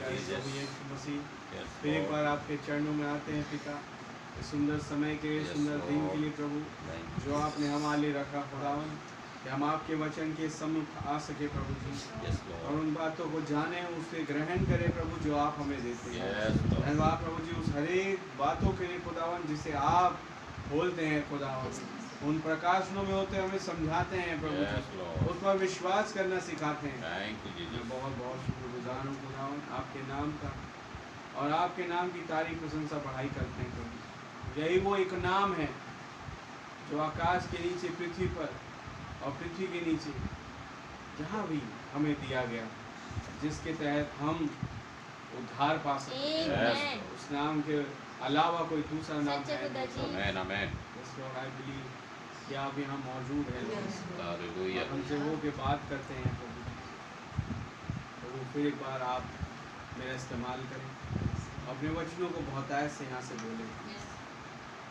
प्रभु यीशु मसीह, फिर एक बार आपके चरणों में आते हैं पिता, इस सुंदर समय के सुंदर दिन के लिए प्रभु, जो आपने हमारे लिए रखा खुदावन, कि हम आपके वचन के सम्मुख आ सके प्रभु जी, और उन बातों को जाने, उसे ग्रहण करें प्रभु जो आप हमें देते हैं। धन्यवाद प्रभु जी उस हरेक बातों के लिए खुदावन जिसे आप बोलते हैं खुदावन, उन प्रकाशनों में होते हमें समझाते हैं प्रभु जी, उस पर विश्वास करना सिखाते हैं। मैं बहुत बहुत शुक्रगुजार हूँ खुदावन आपके नाम का, और आपके नाम की तारीफ प्रशंसा बढ़ाई करते हैं प्रभु। यही वो एक नाम है जो आकाश के नीचे, पृथ्वी पर और पृथ्वी के नीचे जहाँ भी हमें दिया गया, जिसके तहत हम उद्धार पा सकते हैं। उस नाम के अलावा कोई दूसरा नाम है कि आप यहाँ मौजूद हैं, हमसे हो के बात करते हैं प्रभु। तो फिर एक बार आप मेरा इस्तेमाल करें, अपने वचनों को बहुतायत से यहाँ से बोलें।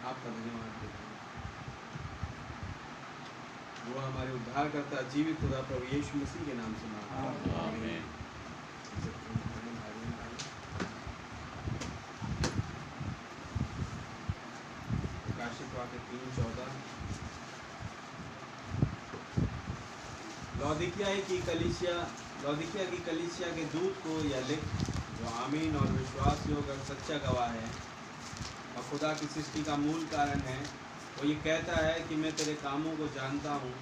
आपका धन्यवाद देते हैं। वो हमारे उद्धार करता जीवित खुदा प्रभु यीशु मसीह के नाम से मांगते हैं, आमीन। प्रकाशित वाक्य 3:14 लौदीकिया की कलीसिया के दूत को यह लिख, जो आमीन और विश्वास योग्य और सच्चा गवाह है और खुदा की सृष्टि का मूल कारण है, वो ये कहता है कि मैं तेरे कामों को जानता हूँ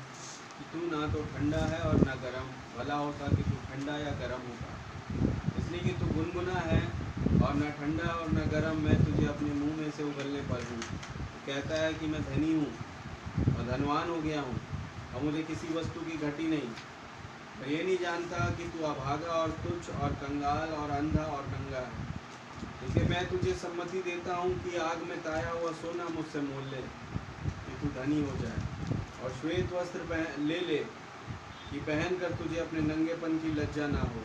कि तू ना तो ठंडा है और ना गर्म। भला होता कि तू ठंडा या गर्म होता, इसलिए कि तू गुनगुना है और ना ठंडा और ना गर्म, मैं तुझे अपने मुंह में से उगलने पर हूँ। कहता है कि मैं धनी हूँ और धनवान हो गया हूँ और मुझे किसी वस्तु की घटी नहीं। मैं ये नहीं जानता कि तू अभागा और तुच्छ और कंगाल और अंधा और नंगा है। इसलिए मैं तुझे सम्मति देता हूँ कि आग में ताया हुआ सोना मुझसे मोल ले कि तू धनी हो जाए, और श्वेत वस्त्र ले ले कि पहन कर तुझे अपने नंगेपन की लज्जा ना हो,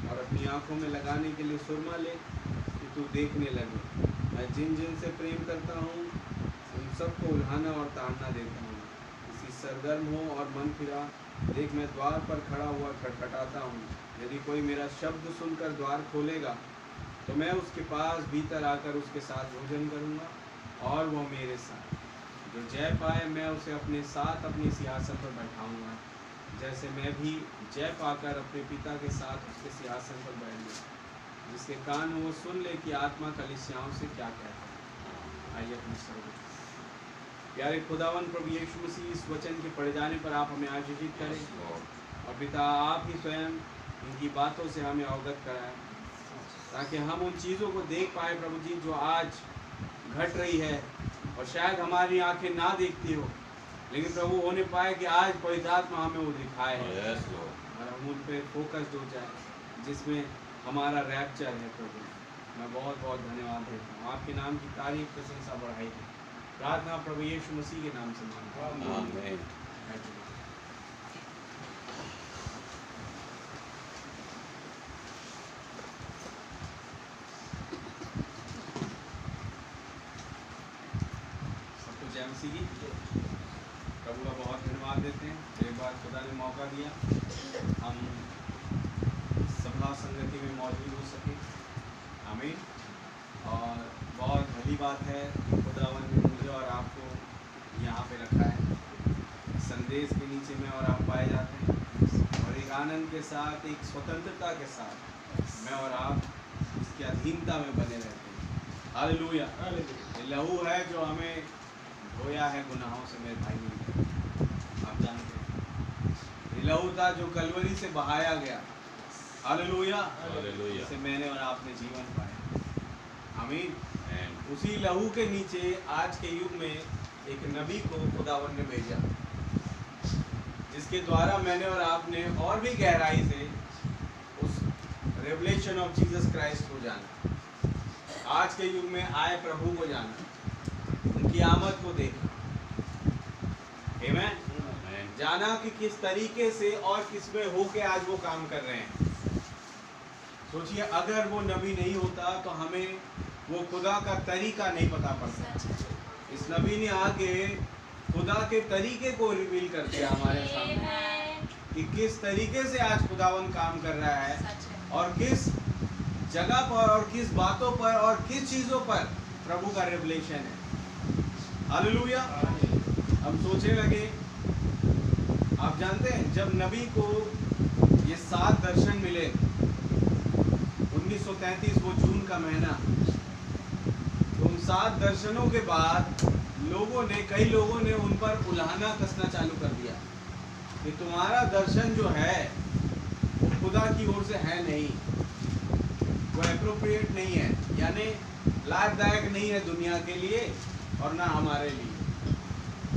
और अपनी आँखों में लगाने के लिए सुरमा ले कि तू देखने लगे। मैं जिन जिन से प्रेम करता हूँ उन सबको उल्हाना और ताड़ना देता हूँ। किसी सरगर्म हो और मन फिरा, देख मैं द्वार पर खड़ा हुआ खटखटाता हूँ। यदि कोई मेरा शब्द सुनकर द्वार खोलेगा तो मैं उसके पास भीतर आकर उसके साथ भोजन करूँगा और वो मेरे साथ। जो जय पाए मैं उसे अपने साथ अपनी सिंहासन पर बैठाऊँगा, जैसे मैं भी जय पाकर अपने पिता के साथ उसके सिंहासन पर बैठ गया। जिसके कान वो सुन ले कि आत्मा कलीसियाओं से क्या कहता है। आइए अपने सर्व प्यारे खुदावन प्रभु यीशु मसीह, इस वचन के पढ़े जाने पर आप हमें आशीषित करें, और पिता आप ही स्वयं इनकी बातों से हमें अवगत कराएं, ताकि हम उन चीज़ों को देख पाए प्रभु जी जो आज घट रही है और शायद हमारी आंखें ना देखती हो, लेकिन प्रभु होने पाए कि आज पवित्र आत्मा हमें वो दिखाए है और हम उन पर फोकस हो जाए जिसमें हमारा रैप्चर है। प्रभु मैं बहुत बहुत धन्यवाद देता हूँ, आपके नाम की तारीफ प्रशंसा बढ़ाई है। प्रार्थना प्रभु यीशु मसीह के नाम से मांगता हूँ, आमीन। सबको जय मसीह की। प्रभु का बहुत धन्यवाद देते हैं, एक बार खुदा ने मौका दिया हम सभा संगति में मौजूद हो सके, आमीन। और बहुत भली बात है खुदावन ने मुझे और आपको यहाँ पे रखा है, संदेश के नीचे में और आप पाए जाते हैं, और एक आनंद के साथ, एक स्वतंत्रता के साथ मैं और आप इसकी अधीनता में बने रहते हैं। हालेलुया। लहू है जो हमें धोया है गुनाहों से, मेरे भाई ने, आप जानते हैं ये लहू था जो कलवरी से बहाया गया। हालेलुया। जिससे मैंने और आपने जीवन पाया, आमीन। उसी लहू के नीचे आज के युग में एक नबी को खुदावन ने भेजा, जिसके द्वारा मैंने और आपने और भी गहराई से उस रेवलेशन ऑफ जीसस क्राइस्ट को जाना, आज के युग में आए प्रभु को जाना, उनकी आमद को देखा, आमीन। जाना कि किस तरीके से और किस में होके आज वो काम कर रहे हैं। सोचिए, अगर वो नबी नहीं होता तो हमें वो खुदा का तरीका नहीं पता पड़ता। इस नबी ने आके खुदा के तरीके को रिवील कर दिया हमारे सामने कि किस तरीके से आज खुदावन काम कर रहा है और किस जगह पर और किस बातों पर और किस चीजों पर प्रभु का रेवलेशन है। हालेलुया। हम सोचने लगे, आप जानते हैं जब नबी को ये 7 दर्शन मिले 1933 वो जून का महीना, तो उन 7 दर्शनों के बाद कई लोगों ने उन पर उल्हाना कसना चालू कर दिया कि तुम्हारा दर्शन जो है वो खुदा की ओर से है नहीं, वो एप्रोप्रिएट नहीं है, यानी लाभदायक नहीं है दुनिया के लिए और ना हमारे लिए,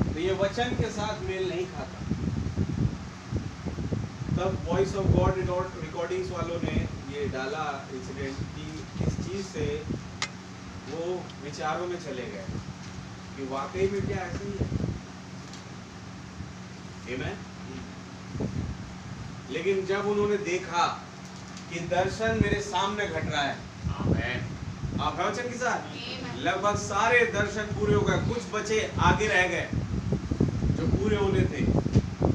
तो ये वचन के साथ मेल नहीं खाता। तब वॉइस ऑफ गॉड रिकॉर्डिंग्स वालों ने ये डाला इंसिडेंट कि इस चीज से वो विचारों में चले गए कि वाकई में क्या ऐसा ही है। आमीन। लेकिन जब उन्होंने देखा कि दर्शन मेरे सामने घट रहा है, आमीन, आप वचन के साथ लगभग सारे दर्शन पूरे हो गए, कुछ बचे आगे रह गए जो पूरे होने थे।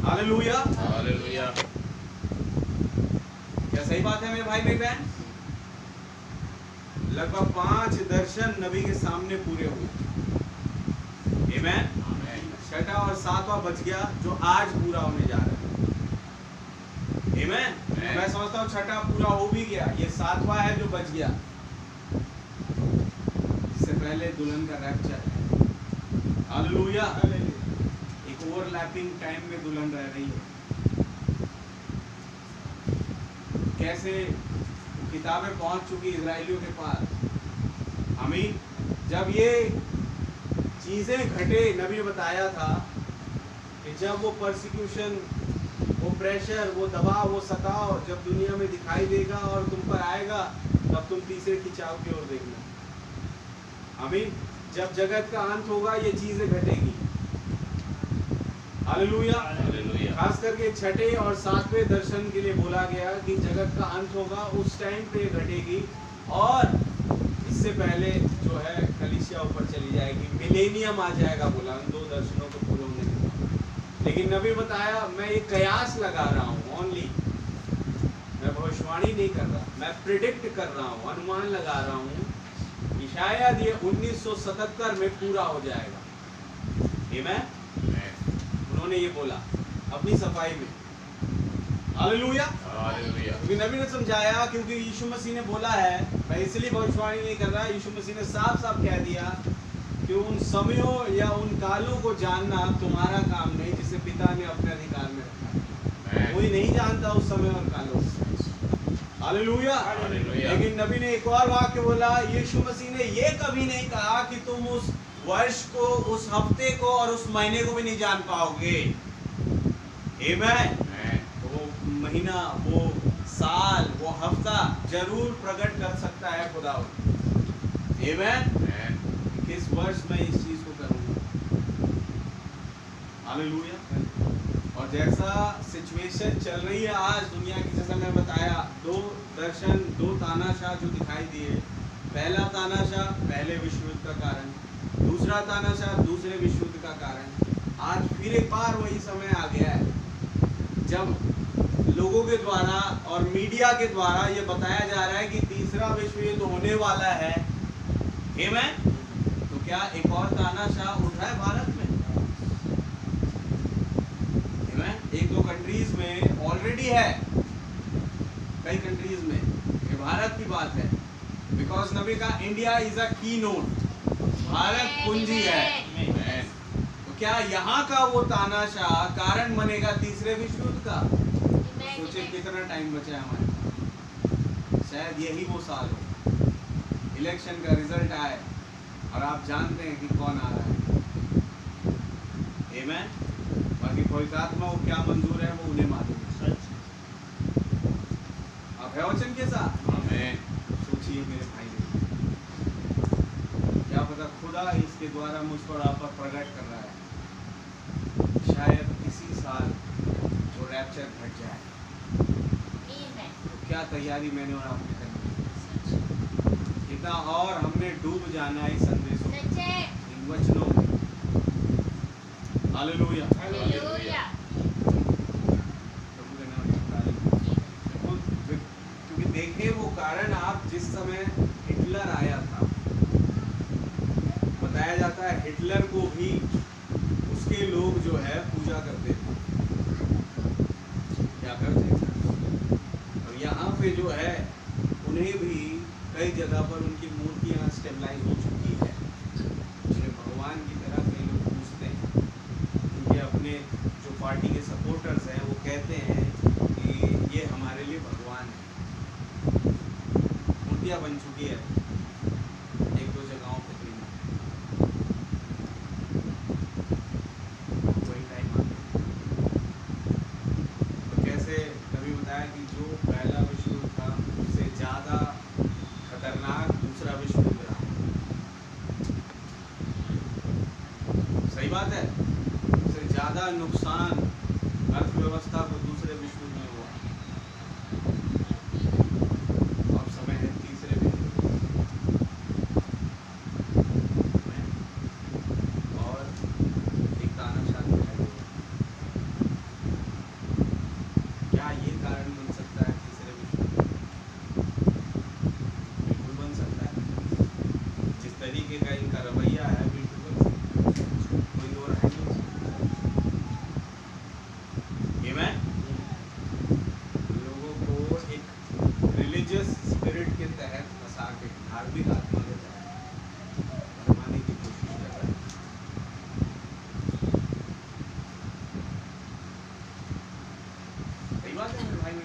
Hallelujah, hallelujah. क्या सही बात है मेरे भाई मेरी बहन? लगभग 5 दर्शन नबी के सामने पूरे हुए। आमीन। छठा और 7वां बच गया जो आज पूरा होने जा रहा है। आमीन। मैं समझता हूँ छठा पूरा हो भी गया, ये 7वां है जो बच गया, इससे पहले दुल्हन का रैप्चर है। हालेलुया। एक ओवरलैपिंग टाइम में दुल्हन रह रही है। कैसे किताबें पहुंच चुकी इजराइलियों के पास। आमीन। जब ये चीजें घटे, नबी ने बताया था कि जब वो परसिक्यूशन, वो प्रेशर, वो दबाव, वो सताव जब दुनिया में दिखाई देगा और तुम पर आएगा, तब तुम तीसरे खिंचाव की ओर देखना। आमीन। जब जगत का अंत होगा ये चीजें घटेगी। Hallelujah, hallelujah. खास करके छठे और 7वें दर्शन के लिए बोला गया कि जगत का अंत होगा, उस टाइम पे घटेगी, और इससे पहले जो है कलीसिया ऊपर चली जाएगी, मिलेनियम आ जाएगा बोला उन 2 दर्शनों को पूरे होने के बाद। लेकिन नबी बताया मैं एक कयास लगा रहा हूँ, ओनली मैं भविष्यवाणी नहीं कर रहा, मैं प्रिडिक्ट कर रहा हूँ, अनुमान लगा रहा हूँ कि शायद ये 1977 में पूरा हो जाएगा। आमीन। उन्होंने ये बोला अपनी सफाई में। Hallelujah, hallelujah. क्योंकि नबी ने समझाया, क्योंकि यीशु मसीह ने बोला है, मैं इसलिए भविष्यवाणी नहीं कर रहा, यीशु मसीह ने साफ साफ कह दिया कि उन समयों या उन कालों को जानना तुम्हारा काम नहीं जिसे पिता ने अपने अधिकार में रखा। कोई नहीं जानता उस समय और कालों को। Hallelujah, hallelujah. लेकिन नबी ने एक और वाक्य बोला, यीशु मसीह ने ये कभी नहीं कहा कि तुम उस वर्ष को, उस हफ्ते को और उस महीने को भी नहीं जान पाओगे। आमीन। वो महीना, वो साल, वो हफ्ता जरूर प्रकट कर सकता है खुदा। आमीन। किस वर्ष में इस चीज को करूंगा। हालेलुया। और जैसा सिचुएशन चल रही है आज दुनिया की, जैसा मैं बताया, 2 दर्शन, 2 तानाशाह जो दिखाई दिए। पहला तानाशाह पहले विश्व युद्ध का कारण, दूसरा तानाशाह दूसरे विश्व युद्ध का कारण। आज फिर एक बार वही समय आ गया है जब लोगों के द्वारा और मीडिया के द्वारा ये बताया जा रहा है कि तीसरा विश्व युद्ध होने वाला है। आमीन। तो क्या एक और तानाशाह उठ रहा है भारत में? आमीन। 1-2 कंट्रीज में ऑलरेडी है, कई कंट्रीज में। ये भारत की बात है, बिकॉज नबी का इंडिया इज अ की नोट, भारत कुंजी है। तो क्या यहाँ का वो तानाशाह कारण बनेगा तीसरे विश्व युद्ध का? सोचिए कितना टाइम बचा है हमारे पास। शायद यही वो साल हो, इलेक्शन का रिजल्ट आए और आप जानते हैं कि कौन आ रहा है। आमीन। बाकी पवित्र आत्मा को क्या मंजूर है वो उन्हें मालूम है। आप है वचन के साथ? आमीन। सोचिए मेरे भाई, क्या पता खुदा इसके द्वारा मुझ पर आप पर प्रकट कर रहा है, शायद इसी साल वो रैप्चर घट जाए। तो क्या तैयारी मैंने और आपने करनी है? कितना और हमने डूब जाना है इस संदेशों, इन वचनों में। Hallelujah, hallelujah. प्रभु के नाम में तारीफ। क्योंकि देख देखे वो कारण आप जिस समय हिटलर आया था, बताया जाता है हिटलर को भी उसके लोग जो है पूजा करते थे, क्या करते थे। और यहाँ पे जो है उन्हें भी कई जगह पर उनकी मूर्तियाँ स्टेबलाइज हो चुकी है। उन्हें भगवान की तरह कई लोग पूछते हैं। उनके अपने जो पार्टी के सपोर्टर्स हैं वो कहते हैं कि ये हमारे लिए भगवान है। मूर्तियाँ बन चुकी है एक दो जगहों पे, वही टाइम आ गया। तो कैसे कभी बताया कि जो पहला विश्व युद्ध था उससे ज़्यादा खतरनाक दूसरा विश्व युद्ध रहा। सही बात है, उससे ज़्यादा नुकसान अर्थव्यवस्था को दूसरे विश्व युद्ध में हुआ। अब समय है तीसरे विश्व युद्ध में, और एक तानाशाह दिखाई देगा। क्या ये कारण बन सकता है तीसरे विश्व युद्ध? बिल्कुल बन सकता है। जिस तरीके का इनका रवैया है बिल्कुल बन सकता है, कोई और है नहीं। आमीन। लोगों को एक रिलीजियस स्पिरिट के तहत फंसा के, धार्मिक आत्मा के तहत फरमाने की कोशिश कर रहा है। सही बात है मेरे भाई।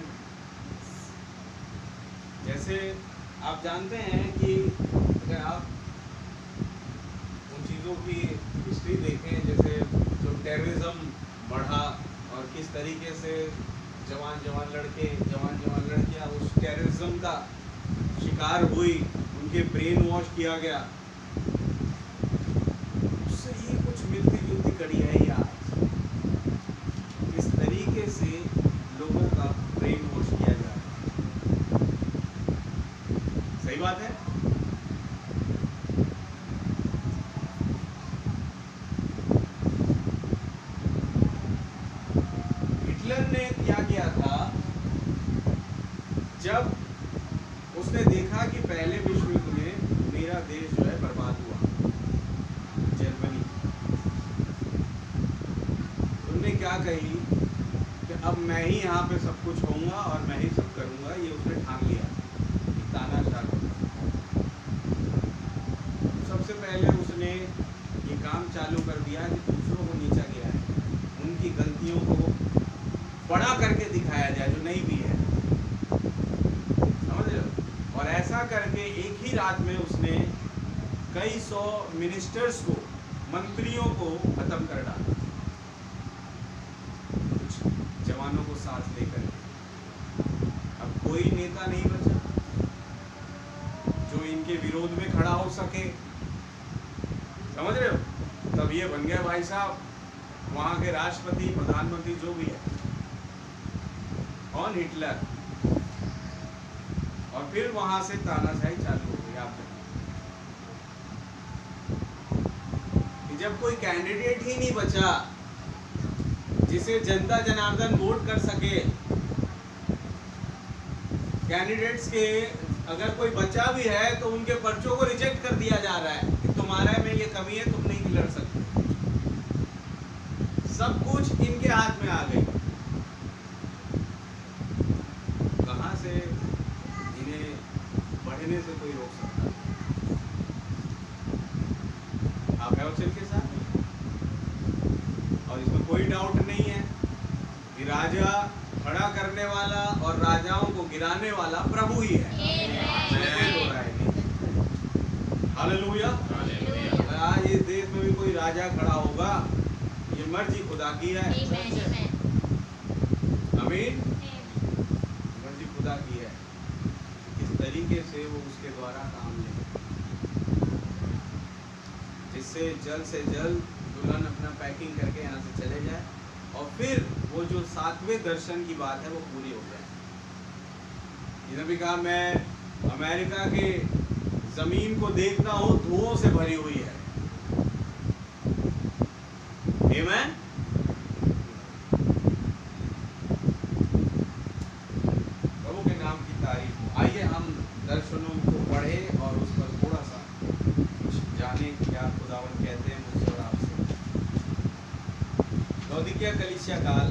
जैसे आप जानते हैं कि अगर आप उन चीज़ों की हिस्ट्री देखें, जैसे जो टेररिज्म बढ़ा और किस तरीके से जवान लड़कियां उस टेररिज्म का शिकार हुई, उनके ब्रेन वॉश किया गया, उससे ये कुछ मिलती जुलती कड़ी है यार। इस तरीके से लोगों का ब्रेन वॉश किया जा रहा है। सही बात है। हिटलर ने क्या किया था, जब उसने देखा कि पहले विश्व युद्ध में मेरा देश जो है बर्बाद हुआ, जर्मनी, उन्होंने क्या कही कि अब मैं ही यहाँ पे सब कुछ होऊंगा और मैं ही सब करूंगा। ये उसने ठान लिया, तानाशाह। सबसे पहले उसने ये काम चालू कर दिया कि दूसरों को नीचा गिराया, उनकी गलतियों को बड़ा करके दिखाया जाए जो नहीं भी है, समझ रहे हो। और ऐसा करके एक ही रात में उसने कई सौ मिनिस्टर्स को, मंत्रियों को खत्म कर डाला, कुछ जवानों को साथ लेकर। अब कोई नेता नहीं बचा जो इनके विरोध में खड़ा हो सके, समझ रहे हो। तब ये बन गया भाई साहब वहां के राष्ट्रपति, प्रधानमंत्री, जो भी है, कौन, हिटलर। और फिर वहां से तानाशाही चालू हो गई। आप जब कोई कैंडिडेट ही नहीं बचा जिसे जनता जनार्दन वोट कर सके, कैंडिडेट्स के अगर कोई बचा भी है तो उनके पर्चों को रिजेक्ट कर दिया जा रहा है कि तुम्हारे में ये कमी है, तुम नहीं लड़ सकते। सब कुछ इनके हाथ में आ गई। कहां से इन्हें बढ़ने से कोई रोक सकता? आप है उनके साथ, और इसमें कोई डाउट नहीं है कि राजा खड़ा करने वाला और राजाओं को गिराने वाला प्रभु ही है। हालेलुया। आज इस देश में भी कोई राजा खड़ा होगा, ये मर्जी खुदा की है। आमीन। मर्जी खुदा की है, किस तरीके से वो उसके द्वारा काम ले, जिससे जल्द से जल्द दुल्हन अपना पैकिंग करके यहाँ से चले जाए और फिर वो जो 7वें दर्शन की बात है वो पूरी हो जाए। जिन्होंने भी कहा मैं अमेरिका के जमीन को देखता हूँ, धुओं से भरी हुई है। आमीन। प्रभु के नाम की तारीफ हो। आइए द्वितीय कलीसिया काल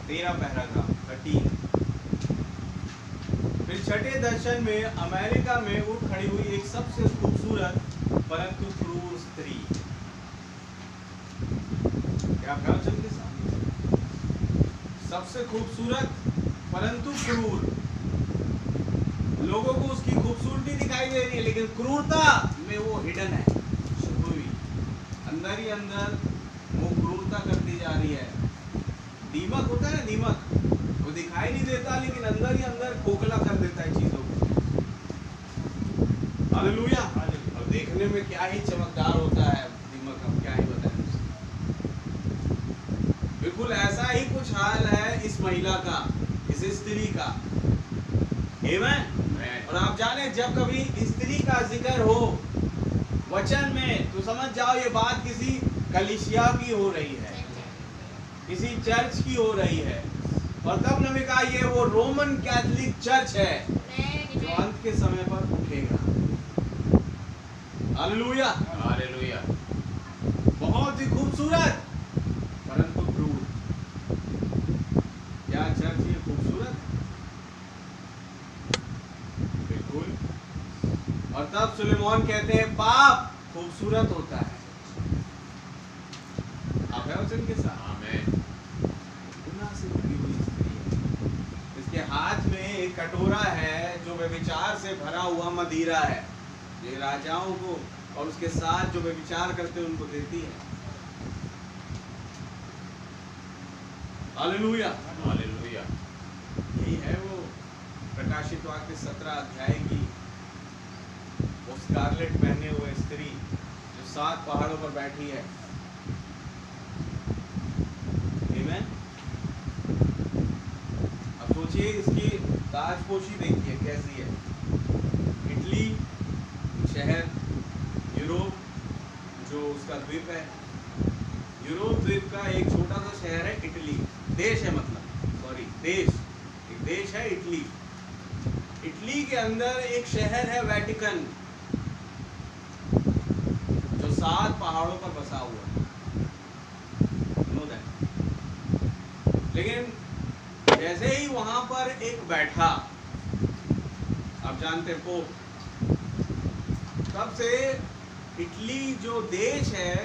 13 पैराग्राफ 13। फिर छठे दर्शन में अमेरिका में उठ खड़ी हुई एक सबसे खूबसूरत परंतु क्रूर स्त्री। क्या प्रवचन के साथ? सबसे खूबसूरत परंतु क्रूर। लोगों को उसकी खूबसूरती दिखाई दे रही है, लेकिन क्रूरता में वो हिडन है, छुपी। अंदर ही अंदर वो क्रूरता करती जा रही है। दीमक होता है ना, दीमक, वो दिखाई नहीं देता, लेकिन अंदर ही अंदर खोखला कर देता है चीजों को। हालेलुया। और देखने में क्या ही चमकदार होता है दीमक, हम क्या ही बताएं। बिल्कुल ऐसा ही कुछ हाल है इस महिला का, इस स्त्री का। आमीन। और आप जाने, जब कभी स्त्री का जिक्र हो वचन में, तो समझ जाओ ये बात किसी कलीसिया की हो रही है, किसी चर्च की हो रही है। और तब ने कहा ये वो रोमन कैथोलिक चर्च है जो अंत के समय पर उठेगा। Hallelujah, hallelujah. बहुत ही खूबसूरत परंतु क्रूर। क्या चर्च ये खूबसूरत? बिल्कुल। और तब सुलेमान कहते हैं पाप खूबसूरत होता है। आप है वचन के साथ? इसके हाथ में एक कटोरा है जो व्यभिचार से भरा हुआ मदिरा है। ये राजाओं को और उसके साथ जो व्यभिचार करते हैं उनको देती है। Hallelujah, hallelujah. यही है वो प्रकाशित वाक्य 17 अध्याय की वो स्कारलेट पहने हुए स्त्री जो 7 पहाड़ों पर बैठी है। आमीन। अब सोचिए इसकी ताजपोशी देखिए कैसी है। इटली शहर, यूरोप जो उसका द्वीप है, यूरोप द्वीप का एक छोटा सा शहर है इटली। देश है, मतलब सॉरी देश, एक देश है इटली। इटली के अंदर एक शहर है वेटिकन जो 7 पहाड़ों पर बसा हुआ है। लेकिन जैसे ही वहां पर एक बैठा, आप जानते हैं पोप, तब से इटली जो देश है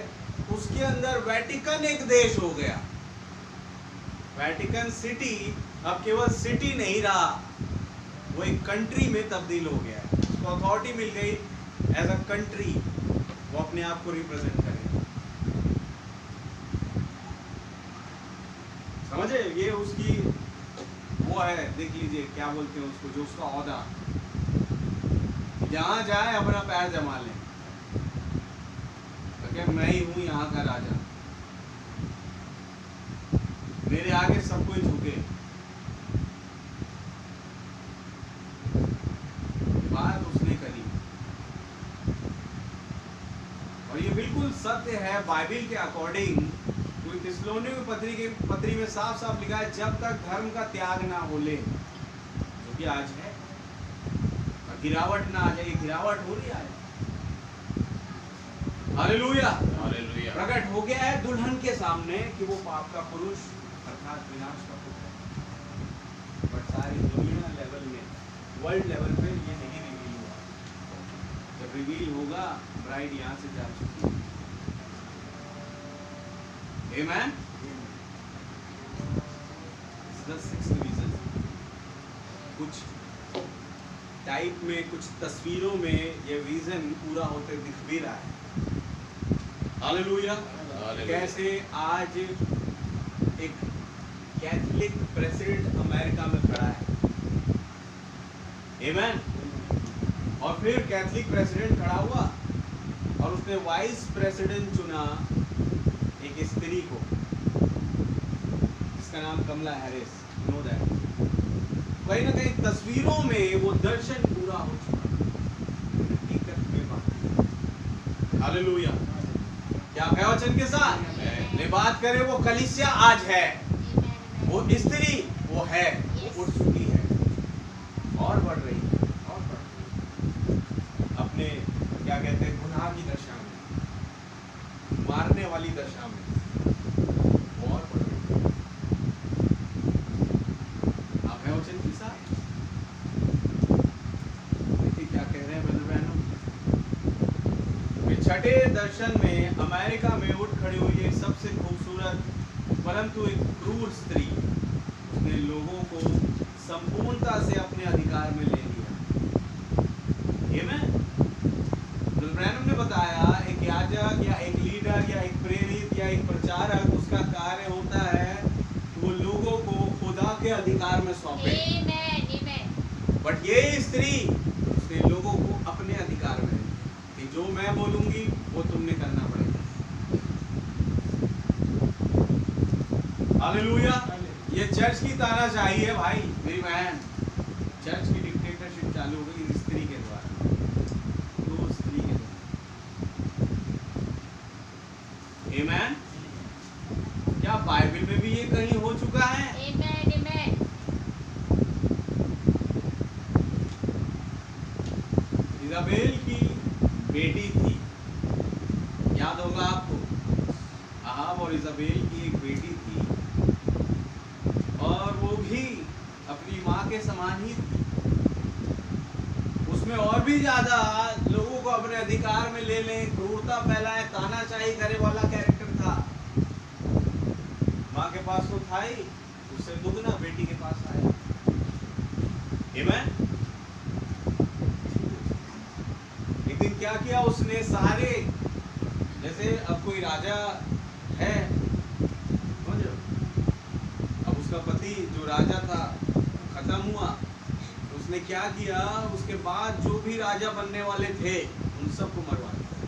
उसके अंदर वेटिकन एक देश हो गया। वेटिकन सिटी अब केवल सिटी नहीं रहा, वो एक कंट्री में तब्दील हो गया है। उसको अथॉरिटी मिल गई एज अ कंट्री, वो अपने आप को रिप्रेजेंट करे। समझे? ये उसकी वो है, देख लीजिए क्या बोलते हैं उसको, जो उसका औहदा, जहां जाए अपना पैर जमा ले, तो मैं ही हूं यहाँ का राजा, मेरे आगे सब कोई झुके। बात उसने करी और ये बिल्कुल सत्य है बाइबल के अकॉर्डिंग। थिस्सलुनीके की पत्री में साफ साफ लिखा है, जब तक धर्म का त्याग ना हो ले, जो कि आज है, और गिरावट ना आ जाए। गिरावट हो रही है। Hallelujah, hallelujah. प्रकट हो गया है दुल्हन के सामने कि वो पाप का पुरुष अर्थात विनाश का पुत्र है। बट सारी दुनिया लेवल में, वर्ल्ड लेवल पे ये नहीं रिवील हुआ। जब रिवील होगा, ब्राइड यहाँ से जा चुकी है। Amen? The sixth reason. कुछ टाइप में, कुछ तस्वीरों में ये विजन पूरा होते दिख भी रहा है। हालेलुया। कैसे आज एक कैथोलिक प्रेसिडेंट अमेरिका में खड़ा है। आमीन। और फिर कैथोलिक प्रेसिडेंट खड़ा हुआ और उसने वाइस प्रेसिडेंट चुना एक स्त्री को, जिसका नाम कमला हैरिस। नो दैट कहीं ना कहीं तस्वीरों में वो दर्शन पूरा हो चुका हकीकत में बात। हालेलुया। क्या है वचन के साथ ने बात करें, वो कलीसिया आज है, वो स्त्री वो है, वो उठ चुकी है और बढ़ रही है और बढ़ रही है। अपने क्या कहते हैं, गुनाह की दशा में, मारने वाली दशा में और बढ़ गई। आप है वचन के साथ? देखिए क्या कह रहे हैं बहनों। छठे दर्शन में अमेरिका में उठ खड़ी हुई एक सबसे खूबसूरत परंतु एक क्रूर स्त्री, उसने लोगों को संपूर्णता से अपने अधिकार में ले लिया। ब्रैनम ने बताया एक याजक या एक लीडर या एक प्रेरित या एक प्रचारक, उसका कार्य होता है कि वो लोगों को खुदा के अधिकार में सौंपे। बट ये स्त्री उसने लोगों को अपने अधिकार में कि जो मैं बोलूंगी वो तुमने करना पड़ेगा। हालेलुया। ये चर्च की तानाशाही है भाई, मेरी बहन। चर्च की डिक्टेटरशिप चालू हो गई स्त्री के द्वारा, तो स्त्री के द्वारा। आमेन। क्या बाइबल में भी ये कहीं हो चुका है? इजाबेल की बेटी थी, याद होगा आपको, अहाब और इजाबेल की एक बेटी थी, और वो भी अपनी माँ के समान ही थी। उसमें और भी ज्यादा लोगों को अपने अधिकार में ले लें, क्रूरता फैलाए, तानाशाही करे वाला कैरेक्टर था। माँ के पास तो था ही, उससे दुगना बेटी के पास आया। आमेन। एक दिन क्या किया उसने, सारे, जैसे अब कोई राजा है, अब उसका पति जो राजा था खत्म हुआ, तो उसने क्या किया, उसके बाद जो भी राजा बनने वाले थे उन सबको मरवा दिया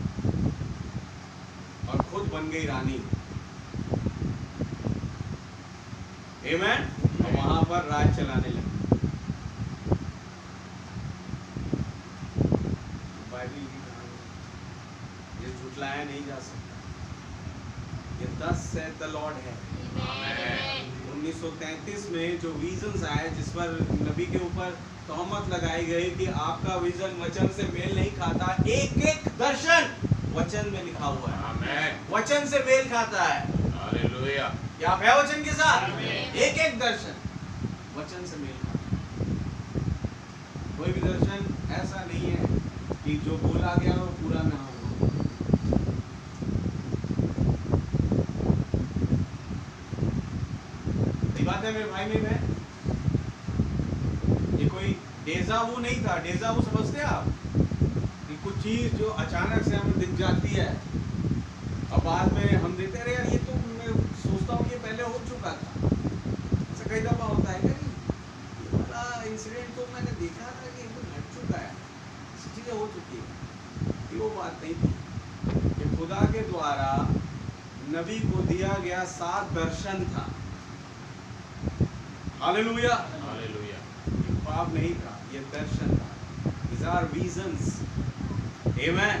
और खुद बन गई रानी। आमेन। और वहां पर राज चलाने लगी। बाइबल की कहानी, ये झुटलाया नहीं जा सकता। ये 10 से द लॉर्ड है। 1933 में जो विजन्स आए, जिस पर नबी के ऊपर तोहमत लगाई गई कि आपका विजन वचन से मेल नहीं खाता, एक एक दर्शन वचन में लिखा हुआ है। आमेन। वचन से मेल खाता है। हालेलुया। क्या आप है वचन के साथ? एक एक दर्शन वचन से मेल खाता है। कोई भी दर्शन ऐसा नहीं है कि जो बोला गया वो पूरा ना हो। बात है मेरे भाई, मेरे बहन, ये कोई डेजावू नहीं था। डेजावू समझते हैं आप? कि कुछ चीज जो अचानक से हमें दिख जाती है और बाद में हम देखते हैं, अरे यार ये तो मैं सोचता हूँ कि पहले हो चुका था। ऐसा कई दफा होता है क्या, ये वाला इंसिडेंट तो मैंने देखा था कि तो घट चुका है, चीजें हो चुकी है। कि वो बात नहीं थी कि खुदा के द्वारा नबी को दिया गया 7 दर्शन था। हालेलुया। हालेलुया। ये ख्वाब नहीं था, ये दर्शन था। These are visions. Amen.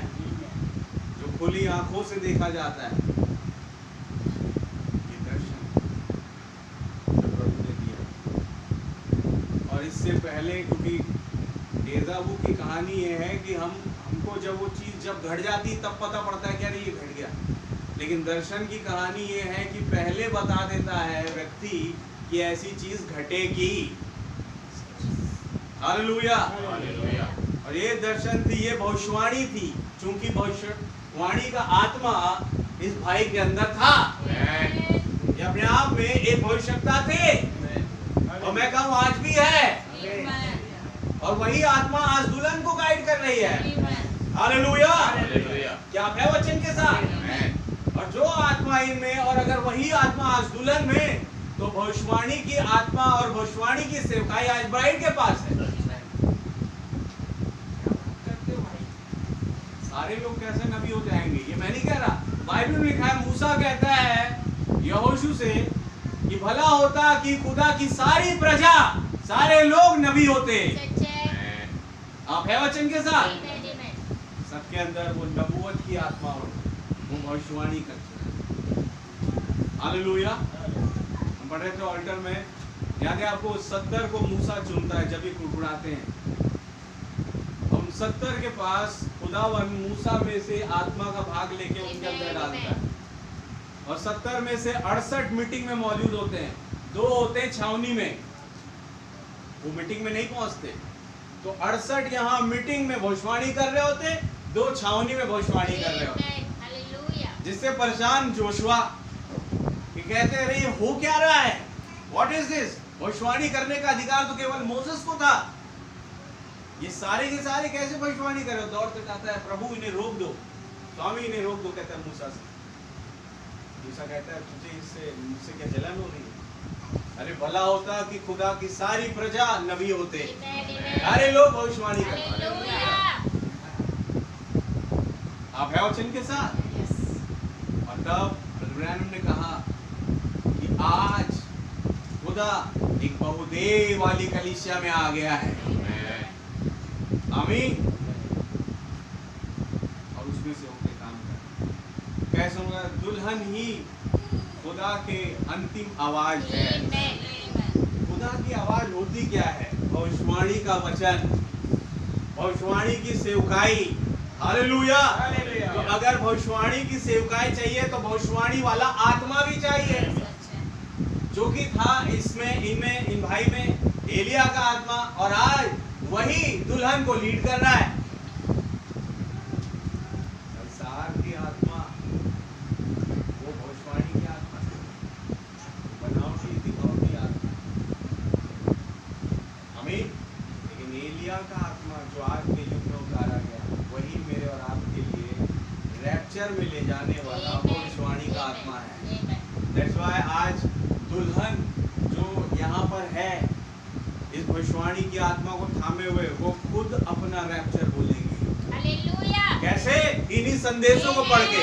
जो खुली आंखों से देखा जाता है, ये दर्शन जो प्रभु ने दिया। और इससे पहले, क्योंकि डेज़ावू की कहानी ये है कि हमको जब वो चीज जब घट जाती तब पता पड़ता है कि अरे ये घट गया। लेकिन दर्शन की कहानी ये है कि पहले बता देता है व्यक्ति कि ऐसी चीज घटेगी। हालेलुया। हालेलुया। और ये दर्शन थी, ये भविष्यवाणी थी, क्योंकि भविष्यवाणी का आत्मा इस भाई के अंदर था। ये अपने आप में एक भविष्यता थे, और मैं कहूँ आज भी है। और वही आत्मा आज दुल्हन को गाइड कर रही है। हालेलुया। क्या आप है वचन के साथ? और जो आत्मा इनमें, और अगर वही आत्मा आज दुल्हन में, तो भविष्यवाणी की आत्मा और भविष्यवाणी की सेवकाई आज ब्राइड के पास है। सारे लोग कैसे नबी हो जाएंगे, ये मैं नहीं कह रहा। बाइबल में लिखा है, मूसा कहता है यहोशू से कि भला होता कि खुदा की सारी प्रजा, सारे लोग नबी होते। आप है वचन के साथ? सबके अंदर वो नबूवत की आत्मा हो, वो भविष्यवाणी करते हैं। हालेलुया। हम पढ़ रहे थे ऑल्टर में, याद है आपको, 70 को मूसा चुनता है जब ये कुड़कुड़ाते हैं। हम 70 के पास खुदा खुदावन मूसा में से आत्मा का भाग लेके उनके अंदर डालता है, और 70 में से 68 मीटिंग में मौजूद होते हैं। 2 होते हैं छावनी में, वो मीटिंग में नहीं पहुंचते, तो 68 यहाँ मीटिंग में भविष्यवाणी कर रहे होते, 2 छावनी में भविष्यवाणी कर रहे होते, जिससे परेशान जोशुआ कि कहते हैं, अरे ये हो क्या रहा है, व्हाट इज दिस। भविष्यवाणी करने का अधिकार तो केवल मोसेस को था, ये सारे के सारे कैसे भविष्यवाणी कर रहे हो। दौड़ते कहता है, प्रभु इन्हें रोक दो, स्वामी इन्हें रोक दो। कहता है मूसा से, मूसा कहता है, तुझे इससे मुझसे क्या जलन हो रही है। अरे भला होता कि खुदा की सारी प्रजा नबी होते, सारे लोग भविष्यवाणी करते। आप है वचन के साथ। और तब ब्रैनम ने कहा कि आज खुदा एक बहुदेव वाली कलीसिया में आ गया है, आमीन। और उसमें से होके काम कर, कैसे होगा, दुल्हन ही खुदा के अंतिम आवाज है। खुदा की आवाज होती क्या है, भविष्यवाणी का वचन, भविष्यवाणी की सेवकाई। हालेलुया। तो अगर भविष्यवाणी की सेवकाई चाहिए तो भविष्यवाणी वाला आत्मा भी चाहिए, जो कि था इसमें, इनमें, इन भाई में एलिया का आत्मा, और आज वही दुल्हन को लीड कर रहा है। संसार की आत्मा वो भविष्यवाणी की आत्मा, बनावटी दिखावटी आत्मा, आमीन। लेकिन एलिया का आत्मा जो आज के युग में उतारा गया, वही मेरे और आपके लिए रैप्चर में ले जाने वाला भविष्यवाणी का आत्मा है। दैट्स व्हाई आज दुल्हन जो यहाँ पर है, इस भविष्यवाणी की आत्मा को थामे हुए, वो खुद अपना रैप्चर बोलेगी। हालेलुया। कैसे? इन्हीं संदेशों को पढ़ के।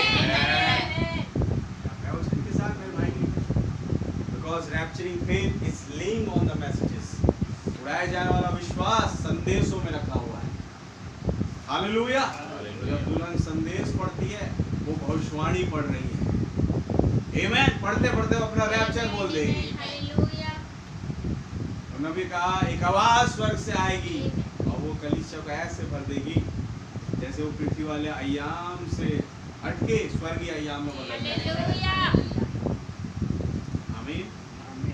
उसके साथ मेरे भाई, because rapturing faith is laying on the messages, उड़ाए जाने वाला विश्वास संदेशों में रखा हुआ है। हालेलुया। जब दुल्हन संदेश पढ़ती है, वो भविष्यवाणी पढ़ रही है। आमीन। पढ़ते पढ़ते वो अपना रैप्चर बोल देगी। नबी कहा, एक आवाज स्वर्ग से आएगी और वो कलीसिया को ऐसे भर देगी जैसे वो पृथ्वी वाले अय्याम से हटके स्वर्गीय अय्याम में बदल जाए। आमीन।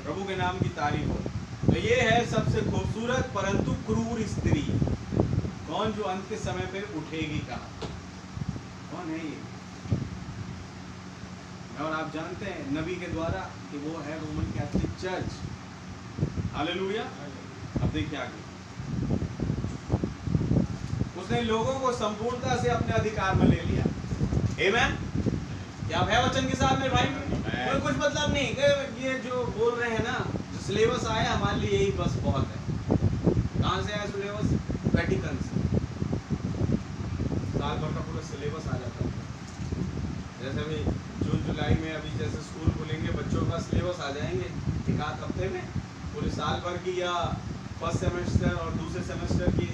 प्रभु के नाम की तारीफ हो। तो ये है सबसे खूबसूरत परंतु क्रूर स्त्री, कौन जो अंत के समय पे उठेगी। कहा कौन है ये? और आप जानते हैं नबी के द्वारा कि वो है रोमन कैथोलिक चर्च। हालेलुया। अब देखिए आगे, उसने लोगों को संपूर्णता से अपने अधिकार में ले लिया। आमीन। क्या है वचन के साथ में भाई? कोई कुछ मतलब नहीं कि ये जो बोल रहे हैं ना, जो सिलेबस आया हमारे लिए यही बस बहुत है। कहाँ से आया सिलेबस? वेटिकन से। साल भर का पूरा सिलेबस आ जाता है। जैसे अभी जून जुलाई में अभी जैसे स्कूल खुलेंगे, बच्चों का सिलेबस आ जाएंगे एक आध हफ्ते में, पूरे साल भर की, या फर्स्ट सेमेस्टर और दूसरे सेमेस्टर की,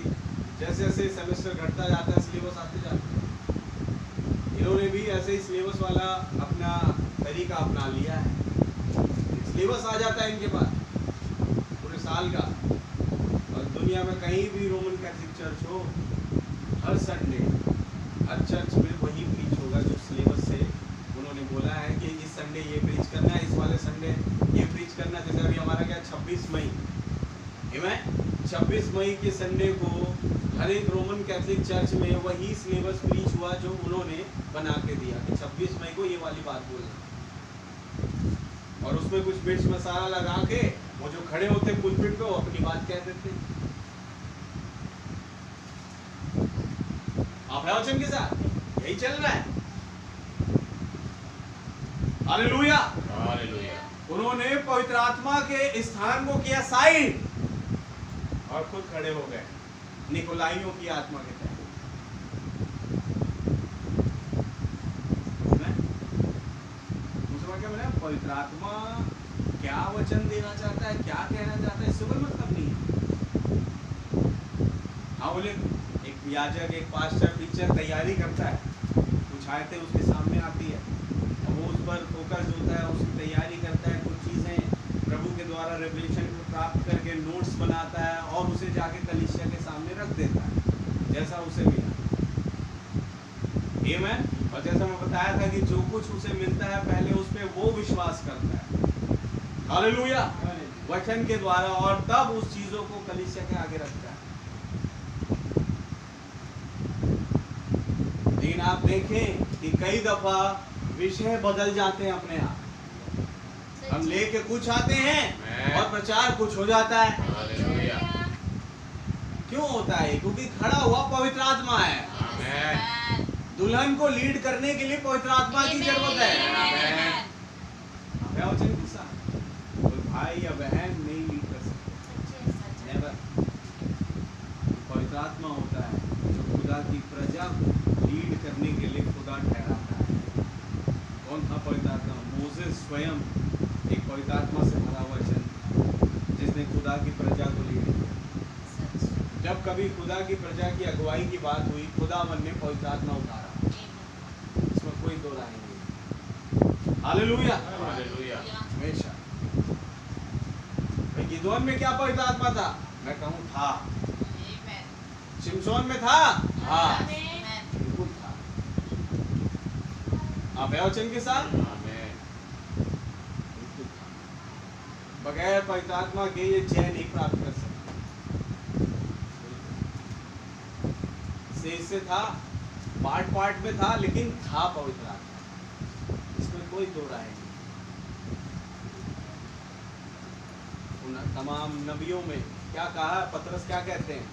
जैसे जैसे सेमेस्टर घटता जाता है सिलेबस आते जाते हैं। इन्होंने भी ऐसे ही सिलेबस वाला अपना तरीका अपना लिया है। सिलेबस आ जाता है इनके पास पूरे साल का। और दुनिया में कहीं भी रोमन कैथोलिक चर्च हो, हर संडे हर चर्च में वही प्रीच होगा जो सिलेबस से उन्होंने बोला है कि इस संडे ये प्रीच करना है, इस वाले संडे ये प्रीच करना। जैसे अभी हमारा क्या 26 मई, 26 मई के संडे को हर एक रोमन कैथोलिक चर्च में वही सिलेबस प्रीच हुआ जो उन्होंने बना के दिया कि 26 मई को ये वाली बात बोलना। और उसमें कुछ मिर्च मसाला लगा के वो जो खड़े होते पुलपिट पे वो अपनी बात कह देते। आप है वचन के साथ, यही चल रहा है। हालेलुया। हालेलुया। उन्होंने पवित्र आत्मा के स्थान को किया साइड और खुद खड़े हो गए निकोलाइयों की आत्मा के तहत। क्या बोला? पवित्र आत्मा क्या वचन देना चाहता है, क्या कहना चाहता है, इससे कोई मतलब नहीं है। हाँ बोले, एक याजक, एक पास्टर, टीचर तैयारी करता है, कुछ आयतें उसके सामने आती है, वो उस पर फोकस होता है, उसकी तैयारी करता है, कुछ चीज़ें प्रभु के द्वारा रेवलेशन को प्राप्त करके नोट्स बनाता है और उसे जाके कलीसिया के सामने रख देता है जैसा उसे मिला। आमीन। और जैसा मैं बताया था कि जो कुछ उसे मिलता है पहले उस पे वो विश्वास करता है, हालेलुया, वचन के द्वारा, और तब उस चीजों को कलीसिया के आगे रखता है। लेकिन आप देखें कि कई दफा विषय बदल जाते हैं अपने आप, हम लेके कुछ आते हैं और प्रचार कुछ हो जाता है। क्यों होता है? क्योंकि खड़ा हुआ पवित्र आत्मा है। दुल्हन को लीड करने के लिए पवित्र आत्मा की जरूरत है। कोई भाई या बहन नहीं लीड कर सकते, नेवर। पवित्र आत्मा होता है जो खुदा की प्रजा को लीड करने के लिए खुदा ठहराता है। कौन था पवित्र आत्मा? मोसेस स्वयं एक पवित्र आत्मा से भरा हुआ जन जिसने खुदा की प्रजा को लीड किया। जब कभी खुदा की प्रजा की अगुवाई की बात हुई, खुदावन ने पवित्र आत्मा उतारा, इसमें कोई दो राय नहीं। Hallelujah, hallelujah. हमेशा गिदोन में क्या पवित्र आत्मा था? मैं कहूँ था। शिमशोन में था, हाँ, बिल्कुल था। आप वचन के साथ, बगैर पवित्र आत्मा के ये जय नहीं प्राप्त कर सकते। से था, पार्ट में था, लेकिन था पवित्र आत्मा, इसमें कोई दो राय नहीं। उन तमाम नबियों में क्या कहा? पतरस क्या कहते हैं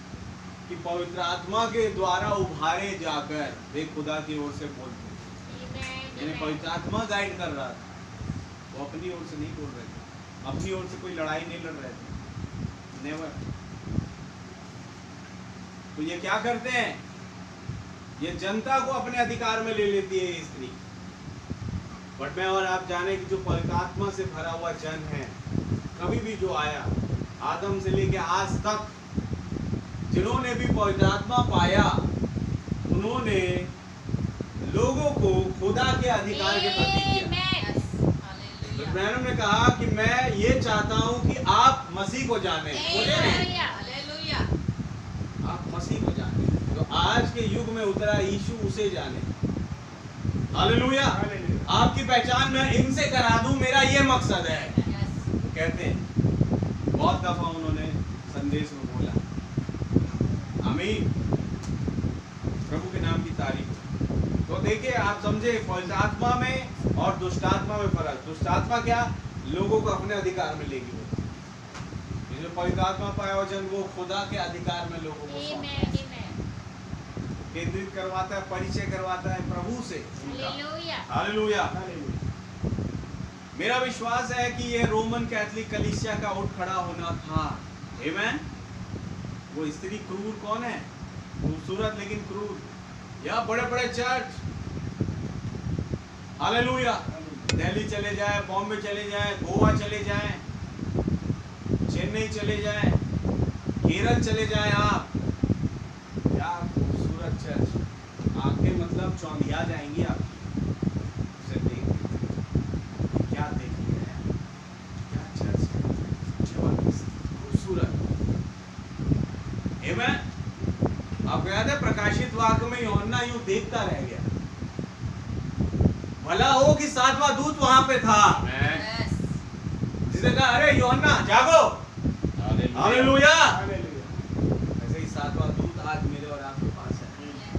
कि पवित्र आत्मा के द्वारा उभारे जाकर वे खुदा की ओर से बोलते हैं। पवित्र आत्मा गाइड कर रहा था, वो अपनी ओर से नहीं बोल रहे थे, अपनी ओर से कोई लड़ाई नहीं लड़ रहे थे, नेवर। तो ये क्या करते हैं? ये जनता को अपने अधिकार में ले लेती है ये स्त्री। बट मैं और आप जाने कि जो पवित्र आत्मा से भरा हुआ जन है, कभी भी जो आया, आदम से लेके आज तक जिन्होंने भी पवित्र आत्मा पाया, उन्होंने लोगों को खुदा के अधिकार के प्रति किया। तो ब्रैनम ने कहा कि मैं ये चाहता हूं कि आप मसीह को जाने, मुझे नहीं, आप मसीह को जाने। तो आज के युग में उतरा यीशु, उसे जाने। हालेलुया। आपकी पहचान मैं इनसे करा दूं, मेरा ये मकसद है। तो कहते हैं, बहुत दफा उन्होंने संदेश में बोला, आमीन, प्रभु के नाम की तारीफ। तो देखिए, आप समझे पवित्र आत्मा में और दुष्ट आत्मा में फर्क। दुष्ट आत्मा क्या? लोगों को अपने अधिकार में लेगी। जो पवित्र आत्मा पाया हो जन, वो खुदा के अधिकार में लोगों को केंद्रित करवाता है, परिचय करवाता है प्रभु से। हालेलुया। मेरा विश्वास है कि ये रोमन कैथोलिक कलीसिया का उठ खड़ा होना था। आमीन। वो स्त्री क्रूर कौन है? खूबसूरत लेकिन क्रूर। या बड़े बड़े चर्च, हालेलुया, दिल्ली चले जाए, बॉम्बे चले जाए, गोवा चले जाए, चेन्नई चले जाए, केरल चले जाए, आप क्या खूबसूरत चर्च, आंखें मतलब चौंधिया जाएंगी आपकी उसे देख के। क्या देख लिया है, क्या चर्च है, खूबसूरत। आमीन। आपको याद है प्रकाशित वाक्य में यूहन्ना यूं देखता रह गया। भला हो कि सातवां दूत वहां पे था, जिसने कहा अरे यूहन्ना जागो। हालेलुया। ऐसे ही सातवां दूत आज मेरे और आपके पास है,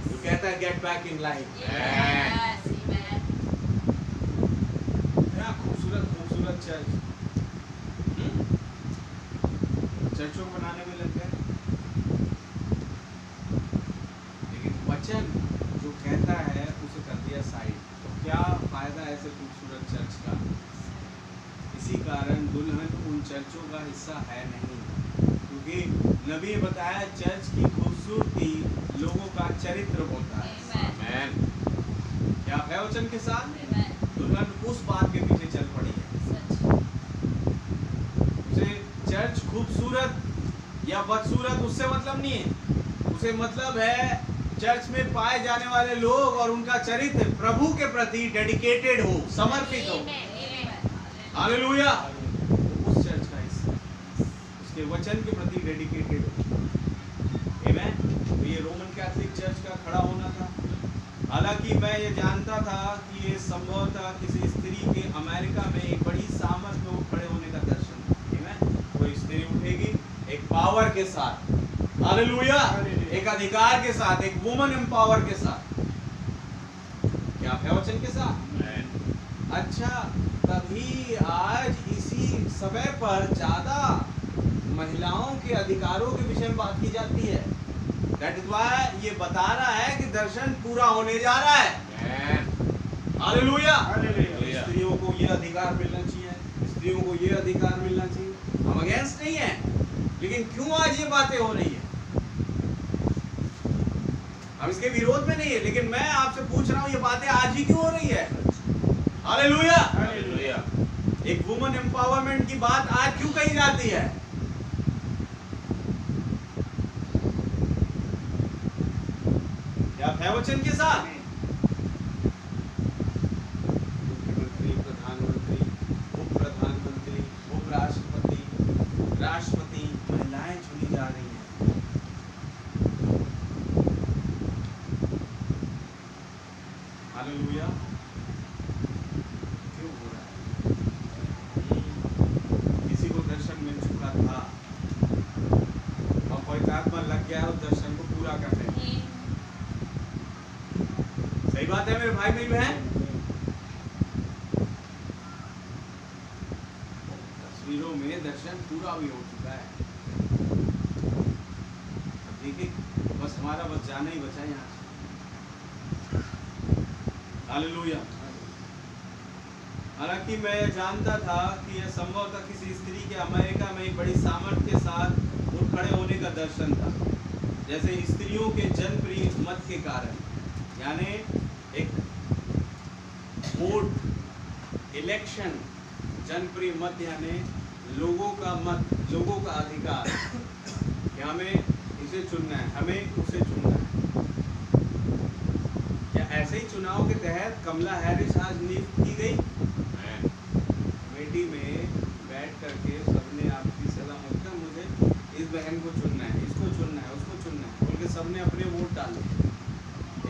जो कहता है गेट बैक इन लाइन। क्या खूबसूरत खूबसूरत चर्च, चर्चों को बनाने में लग गए। लेकिन वचन जो कहता है उसे कर दिया साइड। तो क्या फायदा ऐसे खूबसूरत चर्च का? इसी कारण दुल्हन उन चर्चों का हिस्सा है नहीं, क्योंकि नबी ने बताया चर्च की खूबसूरती लोगों का चरित्र होता है। आमीन। क्या है वचन के साथ? दुल्हन उस बात के पीछे चल पड़ी है। उसे चर्च खूबसूरत या बदसूरत उससे मतलब नहीं है। उसे मतलब है चर्च में पाए जाने वाले लोग और उनका चरित्र प्रभु के प्रति डेडिकेटेड हो, समर्पित हो। हालेलुया। उस चर्च का हिस्सा, उसके वचन के प्रति डेडिकेटेड हो। आमीन। तो ये रोमन कैथोलिक चर्च का खड़ा होना था। हालांकि मैं ये जानता था कि ये संभवतः किसी स्त्री के अमेरिका में एक बड़ी सामर्थ में वो खड़े होने का दर्शन था। कोई स्त्री उठेगी एक पावर के साथ, हालेलुया, एक अधिकार के साथ, एक वुमन एम्पावर के साथ। क्या है वचन के साथ? अच्छा, तभी आज इसी समय पर ज्यादा महिलाओं के अधिकारों के विषय में बात की जाती है। That is why ये बता रहा है कि दर्शन पूरा होने जा रहा है। हालेलुया। स्त्रियों को ये अधिकार मिलना चाहिए, स्त्रियों को ये अधिकार मिलना चाहिए। हम अगेंस्ट नहीं है, लेकिन क्यों आज ये बातें हो रही है? हम इसके विरोध में नहीं है, लेकिन मैं आपसे पूछ रहा हूँ ये बातें आज ही क्यों हो रही है? हालेलुया। एक वुमन एम्पावरमेंट की बात आज क्यों कही जाती है? क्या है वचन के साथ? मुख्यमंत्री, प्रधानमंत्री, उप प्रधानमंत्री, उपराष्ट्रपति, राष्ट्रपति, महिलाएं चुनी जा रही हैं। हालेलुया। क्यों हो रहा है? किसी को दर्शन मिल चुका था और पवित्र आत्मा लग गया उस दर्शन को पूरा करने में। सही बात है मेरे भाई मेरी बहन। तस्वीरों में दर्शन पूरा भी हो चुका है। अब देखिए, बस हमारा बस जाना ही बचा यहाँ से। हालेलुया। हालांकि मैं जानता था कि यह संभवतः किसी स्त्री के अमेरिका में एक बड़ी सामर्थ के साथ उठ खड़े होने का दर्शन था, जैसे स्त्रियों के जनप्रिय मत के कारण, यानी एक वोट, इलेक्शन, जनप्रिय मत यानी लोगों का मत, लोगों का अधिकार कि हमें इसे चुनना है, हमें उसे चुनना है। क्या ऐसे ही चुनाव के तहत कमला हैरिस आज नियुक्त की गई? कमेटी में बैठ करके सबने आपकी सलाह मतलब मुझे इस बहन को चुनना है, इसको चुनना है, उसको चुनना है बोल के सबने अपने वोट डाले,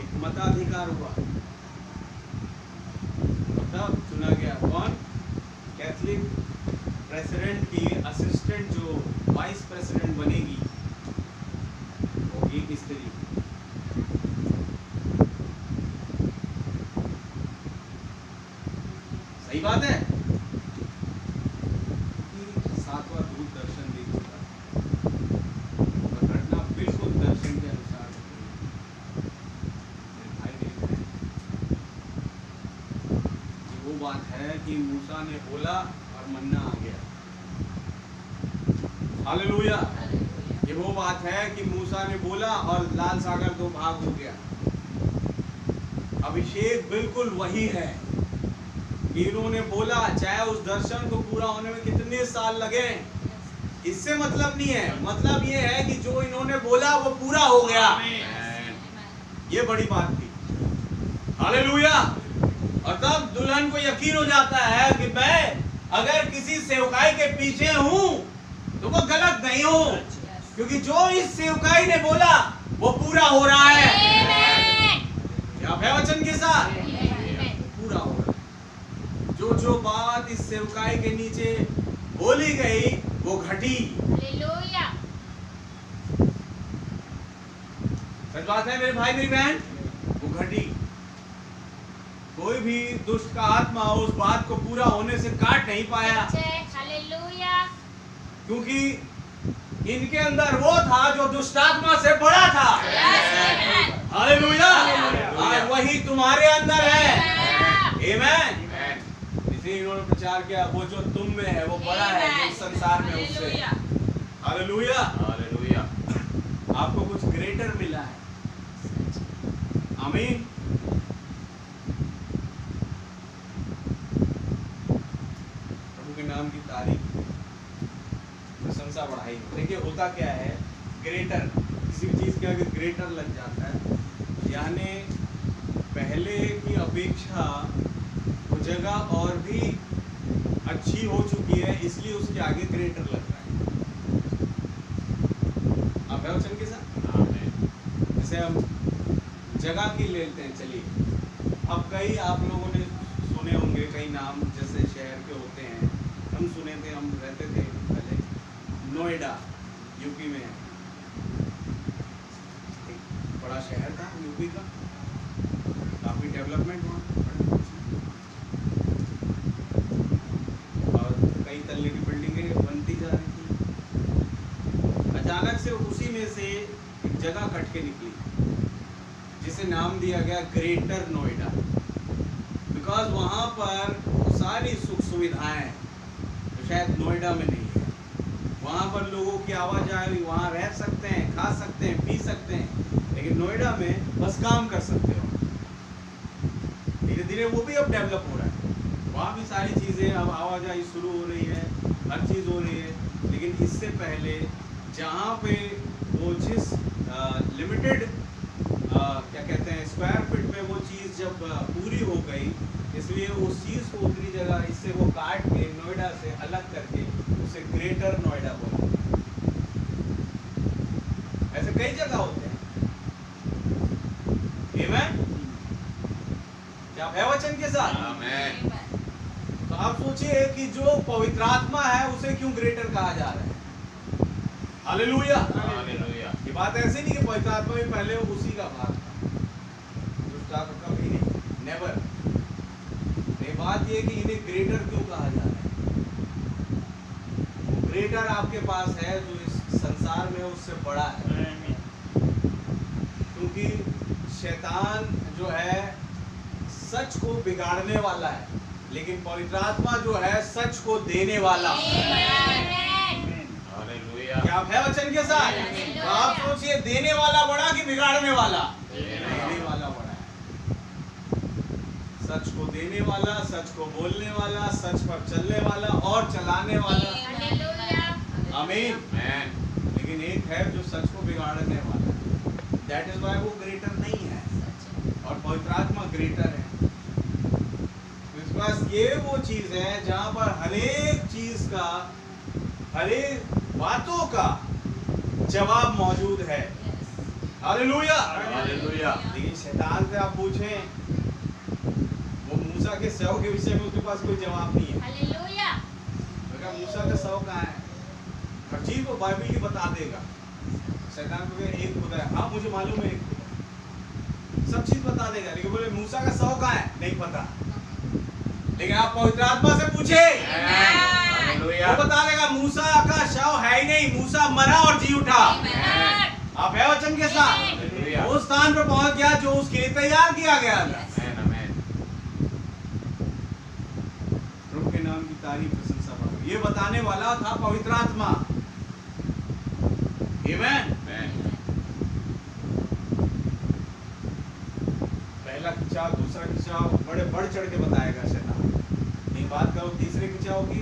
एक मताधिकार हुआ, तब चुना गया। कौन? कैथलिक प्रेसिडेंट की असिस्टेंट जो वाइस प्रेसिडेंट बनेगी वो एक स्त्री। सही बात है। सातवां दूत दर्शन देख चुका, घटना बिल्कुल दर्शन के अनुसार। वो बात है कि मूसा ने बोला और मन्ना आ गया। हालेलुया। ये वो बात है कि मूसा ने बोला और लाल सागर दो भाग हो गया। अभिषेक बिल्कुल वही है। इन्होंने बोला, चाहे उस दर्शन को पूरा होने में कितने साल लगे, इससे मतलब नहीं है। मतलब ये है कि जो इन्होंने बोला वो पूरा हो गया। ये बड़ी बात थी। हालेलुया। और तब दुल्हन को यकीन हो जाता है कि मैं अगर किसी सेवकाई के पीछे हूं तो वो गलत नहीं हूं, क्योंकि जो इस सेवकाई ने बोला वो पूरा हो रहा है। क्या है वचन के साथ? पूरा हो रहा है। जो बात इस सेवकाई के नीचे बोली गई वो घटी। सच बात है मेरे भाई मेरी बहन, वो घटी। कोई भी दुष्ट का आत्मा उस बात को पूरा होने से काट नहीं पाया, क्योंकि इनके अंदर वो था जो दुष्टात्मा से बड़ा था। हालेलुया। आज वही तुम्हारे अंदर है। आमीन। इसलिए इन्होंने प्रचार किया, वो जो तुम में है वो बड़ा है जो संसार में उससे। हालेलुया। हालेलुया। आपको कुछ ग्रेटर मिला है। आमीन। प्रभु के नाम की तारीफ, प्रशंसा बढ़ाई। देखिए होता क्या है, ग्रेटर, किसी भी चीज के आगे ग्रेटर लग जाता है, यानी पहले की अपेक्षा वो जगह और भी अच्छी हो चुकी है, इसलिए उसके आगे ग्रेटर लग रहा है। आप है वचन के साथ? जैसे हम जगह की लेते हैं, चलिए कई आप लोगों ने सुने होंगे कई नाम जैसे शहर के होते हैं, हम सुने थे, हम रहते थे पहले नोएडा यूपी में, एक बड़ा शहर था यूपी का, काफ़ी डेवलपमेंट हुआ और कई तल्ले की बिल्डिंगें बनती जा रही थी। अचानक से उसी में से एक जगह कट के निकली जिसे नाम दिया गया ग्रेटर नोएडा, बिकॉज वहाँ पर सारी सुख सुविधाएं तो शायद नोएडा में नहीं है। वहाँ पर लोगों की आवाजाही, वहाँ रह सकते हैं, खा सकते हैं, पी सकते हैं, लेकिन नोएडा में बस काम कर सकते हो। धीरे धीरे वो भी अब डेवलप हो रहा है, वहाँ भी सारी चीज़ें अब आवाजाही शुरू हो रही है, हर चीज़ हो रही है। लेकिन इससे पहले जहाँ पे वो जिस लिमिटेड क्या कहते हैं स्क्वायर फीट में वो चीज़ जब पूरी हो गई, इसलिए उस चीज़ को उतनी जगह इससे वो काट के नोएडा से अलग करके उसे ग्रेटर नोएडा बोला। ऐसे कई जगह होते हैं। आमीन। क्या है वचन के साथ? आमीन। तो आप सोचिए कि जो पवित्र आत्मा है उसे क्यों ग्रेटर कहा जा रहा है? Hallelujah, hallelujah. ये बात ऐसी नहीं कि पवित्र आत्मा भी पहले उसी का भाग था, दुष्ट आत्मा कभी नहीं, नेवर। ये बात ये कि इन्हें ग्रेटर क्यों कहा जा रहा है? वो ग्रेटर आपके पास है जो इस संसार में उससे बड़ा है, क्योंकि शैतान जो है सच को बिगाड़ने वाला है, लेकिन पवित्र आत्मा जो है सच को देने वाला। क्या आप है वचन के साथ? तो आप सोचिए देने वाला बड़ा कि बिगाड़ने वाला? देने वाला बड़ा है। सच को देने वाला, सच को बोलने वाला, सच पर चलने वाला और चलाने वाला। आमीन। लेकिन एक है जो सच को बिगाड़ने वाला, दैट इज वाई वो ग्रेटर नहीं है और पवित्र आत्मा ग्रेटर है। इसके पास ये वो चीज है जहां पर हरेक चीज का, हरेक बातों का जवाब मौजूद है। Hallelujah, hallelujah. लेकिन शैतान से आप पूछें, वो मूसा के शव के विषय में उसके पास कोई जवाब नहीं है। हालेलुया। तो मूसा का शव कहाँ है? हर चीज को बाइबल ही बता देगा। शैतान को एक खुदा है, हाँ मुझे मालूम है एक खुदा, सब चीज बता देगा, लेकिन बोले मूसा का शव कहाँ है? नहीं पता। लेकिन आप पवित्र आत्मा से पूछे, वो बता देगा मूसा का शव है ही नहीं, मूसा मरा और जी उठा। आप है वचन के साथ? उस स्थान पर पहुंच गया जो उसके लिए तैयार किया गया था। प्रभु के नाम की तारीफ प्रशंसा करो। ये बताने वाला था पवित्र आत्मा। आमीन। पहला खिंचाव, दूसरा खिंचाव बड़े बढ़ चढ़ के बताएगा शैतान। नहीं बात करो तीसरे खिंचाव की,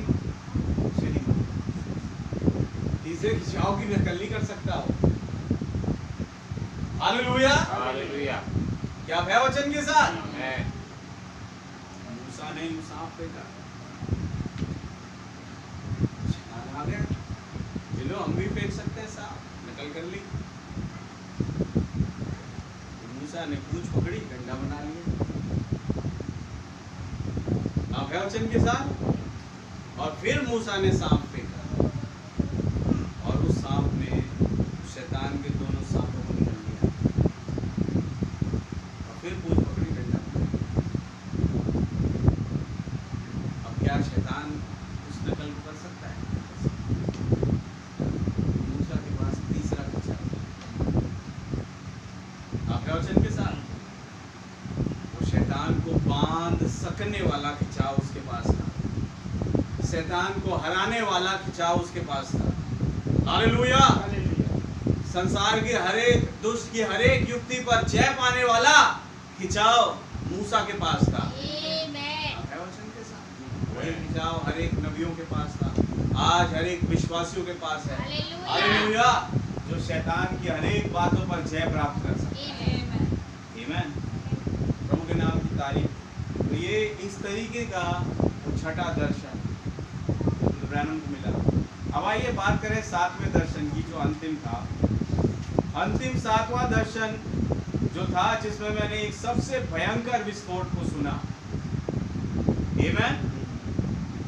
तीसरे खिंचाव की नकल नहीं कर सकता हो। Hallelujah, hallelujah. क्या है वचन के साथ? मूसा ने सांप फेंका, आ गया, चलो हम भी फेंक सकते हैं सांप, नकल कर ली। मूसा ने पूंछ पकड़ी, डंडा बना लिया। आप है वचन के साथ? और फिर मूसा ने सांप फेंका और उस सांप ने शैतान के दोनों सांपों को निकल लिया और फिर पूंछ पकड़ी, डंडा बना। अब क्या शैतान उस नकल को कर सकता है? मूसा के पास तीसरा खिंचाव। आप है वचन के साथ? वो शैतान को बांध सकने वाला खिंचाव उसके पास था, शैतान को हराने वाला खिंचाव उसके पास था। हालेलुया। संसार की हरेक दुष्ट की हरेक युक्ति पर जय पाने वाला खिंचाव मूसा के पास था। वही खिंचाव हरेक नबियों के पास था, आज हरेक विश्वासियों के पास है। हालेलुया। जो शैतान की हरेक बातों पर जय प्राप्त कर सकता है। आमीन। प्रभु के नाम की तारीफ। तो ये इस तरीके का छठा दर्शन ब्रैनम को मिला। अब आइए बात करें सातवें दर्शन की, जो अंतिम था। अंतिम सातवां दर्शन जो था जिसमें मैंने एक सबसे भयंकर विस्फोट को सुना। आमेन।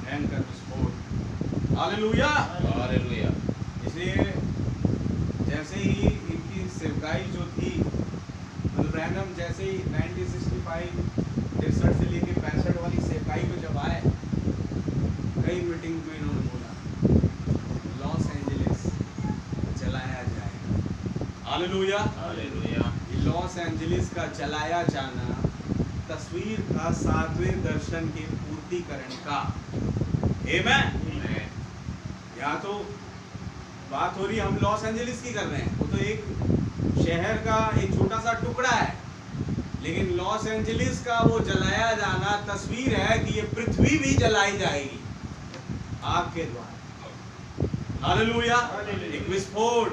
भयंकर विस्फोट। हालेलुया। हालेलुया। इसलिए जैसे ही इनकी सेवकाई जो थी, मतलब रैंडम जैसे ही 1965 से लेके 65 वाली सेवकाई को जब आए, कई मीटिंग में इन्होंने बोला लॉस एंजलिस जलाया जाएगा। हालेलुया। हालेलुया। लॉस एंजलिस का जलाया जाना तस्वीर था 7वें दर्शन के पूर्तिकरण का। आमेन। यहाँ तो बात हो रही, हम लॉस एंजलिस की कर रहे हैं, वो तो एक शहर का एक छोटा सा टुकड़ा है, लेकिन लॉस एंजलिस का वो जलाया जाना तस्वीर है कि ये पृथ्वी भी जलाई जाएगी आग के द्वारा। हालेलुया। एक विस्फोट,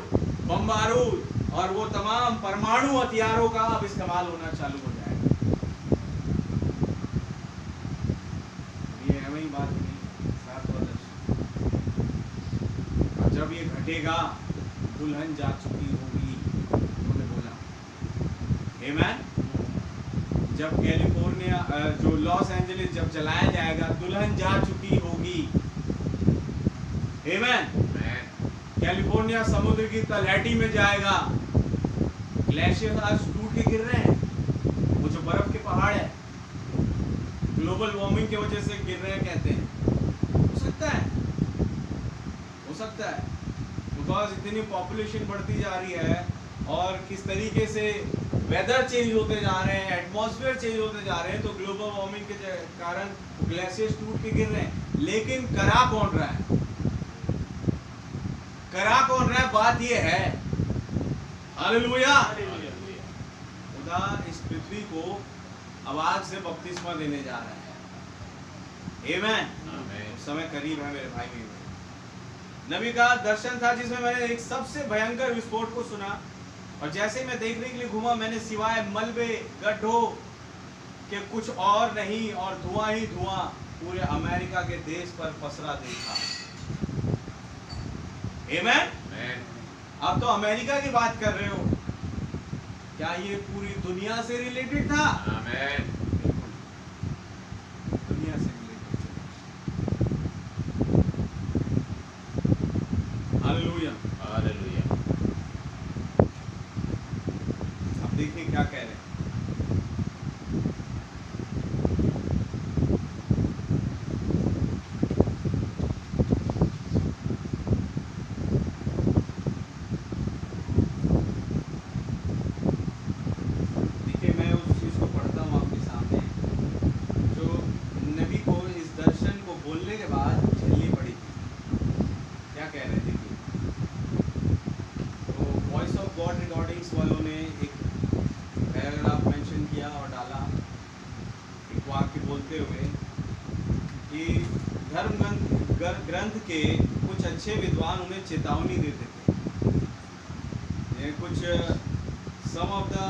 बम बारूद और वो तमाम परमाणु हथियारों का अब इस्तेमाल होना चालू हो जाएगा। ये है वही बात नहीं, 7वां दर्शन। और जब ये घटेगा, दुल्हन जा चुकी होगी, उन्होंने बोला। आमेन। जब कैलिफोर्निया जो लॉस एंजलिस जब जलाया जाएगा, दुल्हन जा चुकी होगी। आमेन। कैलिफोर्निया समुद्र की तलहटी में जाएगा। ग्लेशियर आज टूट के गिर रहे हैं, वो जो बर्फ के पहाड़ है, ग्लोबल वार्मिंग की वजह से गिर रहे हैं कहते हैं। हो सकता है, हो सकता है, बिकॉज इतनी पॉपुलेशन बढ़ती जा रही है और किस तरीके से वेदर चेंज होते जा रहे हैं, एटमॉस्फेयर चेंज होते जा रहे हैं, तो ग्लोबल वार्मिंग के कारण ग्लेशियर्स टूट के गिर रहे हैं। लेकिन करा कौन रहा है? करा कौन रहा है? बात ये है। हालेलुया। खुदा इस पृथ्वी को आवाज से बपतिस्मा देने जा रहा है। आमेन। समय करीब है मेरे भाई मेरे। नबी का दर्शन था जिसमें मैंने एक सबसे भयंकर विस्फोट को सुना, और जैसे मैं देखने के लिए घूमा, मैंने सिवाय मलबे गड्ढों के कुछ और नहीं, और धुआं ही धुआं पूरे अमेरिका के देश पर पसरा देखा। आमेन। आप तो अमेरिका की बात कर रहे हो, क्या ये पूरी दुनिया से रिलेटेड था? आमेन। दुनिया से रिलेटेड। हालेलुया। हालेलुया। अब देखिए क्या कह रहे हैं। देखिए मैं उस चीज को पढ़ता हूँ आपके सामने, जो नबी को इस दर्शन को बोलने के बाद झेलनी पड़ी थी। क्या कह रहे थे कि तो वॉइस ऑफ गॉड रिकॉर्डिंग्स वालों ने एक पैराग्राफ मेंशन किया और डाला, एक वाक्य बोलते हुए कि धर्म ग्रंथ के कुछ अच्छे विद्वान उन्हें चेतावनी देते थे। ये कुछ some of the